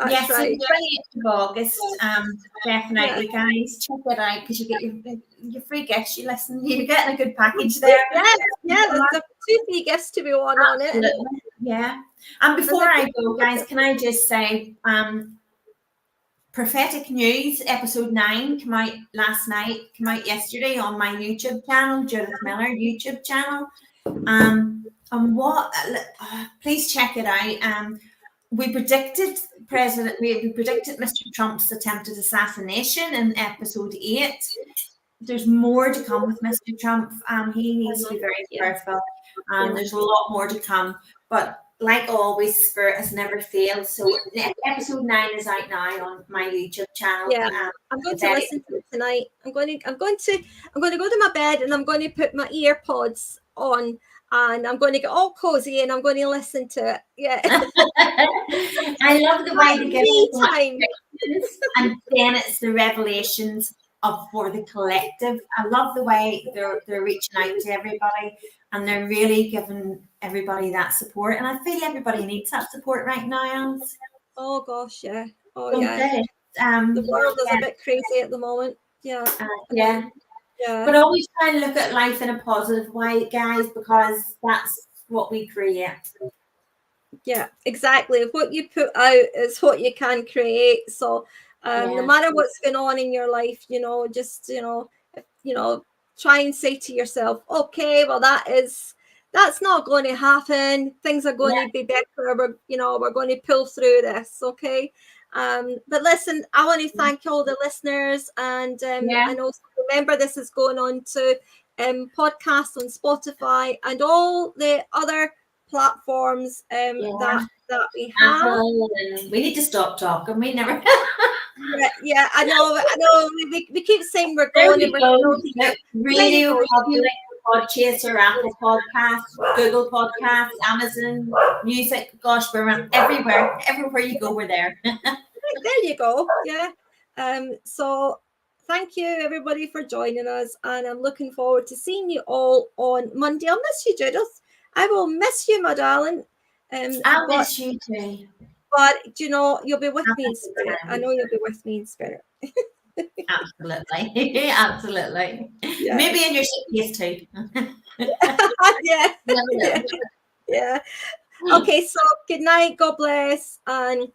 Yes, right. So 28th of August, definitely, guys, check it out because you get your free gifts. You're getting a good package there. Yeah, there's 2 free gifts to be won on it. Yeah, and before I go, guys, can I just say, Prophetic News episode 9 came out yesterday on my YouTube channel, Judith Miller YouTube channel. And please check it out. We predicted Mr. Trump's attempted assassination in episode 8. There's more to come with Mr. Trump. He needs to be very careful. There's a lot more to come, but like always, Spirit has never failed. So episode 9 is out now on my YouTube channel. Yeah, I'm going to listen to it tonight. I'm going to go to my bed, and I'm going to put my earpods on, and I'm going to get all cozy, and I'm going to listen to it. Yeah. I love the way they give time, and then it's the revelations for the collective. I love the way they're reaching out to everybody, and they're really giving everybody that support. And I feel everybody needs that support right now, Alice. Oh gosh, yeah. Oh yeah. The world is a bit crazy at the moment. Yeah. Yeah. But always try and look at life in a positive way, guys, because that's what we create. Yeah, exactly. What you put out is what you can create. So no matter what's going on in your life, just try and say to yourself, okay, well that's not going to happen. Things are going to be better. We're going to pull through this. Okay. But listen, I want to thank all the listeners, and also remember this is going on to podcasts on Spotify and all the other platforms that we have. We need to stop talking. We never. Yeah, I know. We keep saying we're going. Radio Public, Podchaser, Apple Podcasts, Google Podcasts, Amazon Music. Gosh, we're everywhere. Everywhere you go, we're there. There you go. Yeah. So thank you everybody for joining us, and I'm looking forward to seeing you all on Monday. I'll miss you, Judith. I will miss you, my darling. I'll miss you too. But you know, you'll be with me in spirit. I know you'll be with me in spirit. Absolutely. Absolutely. Yeah. Maybe in your suitcase too. Yeah. Yeah. Yeah. Okay, so good night, God bless, and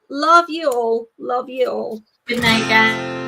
love you all. Love you all. Good night, guys.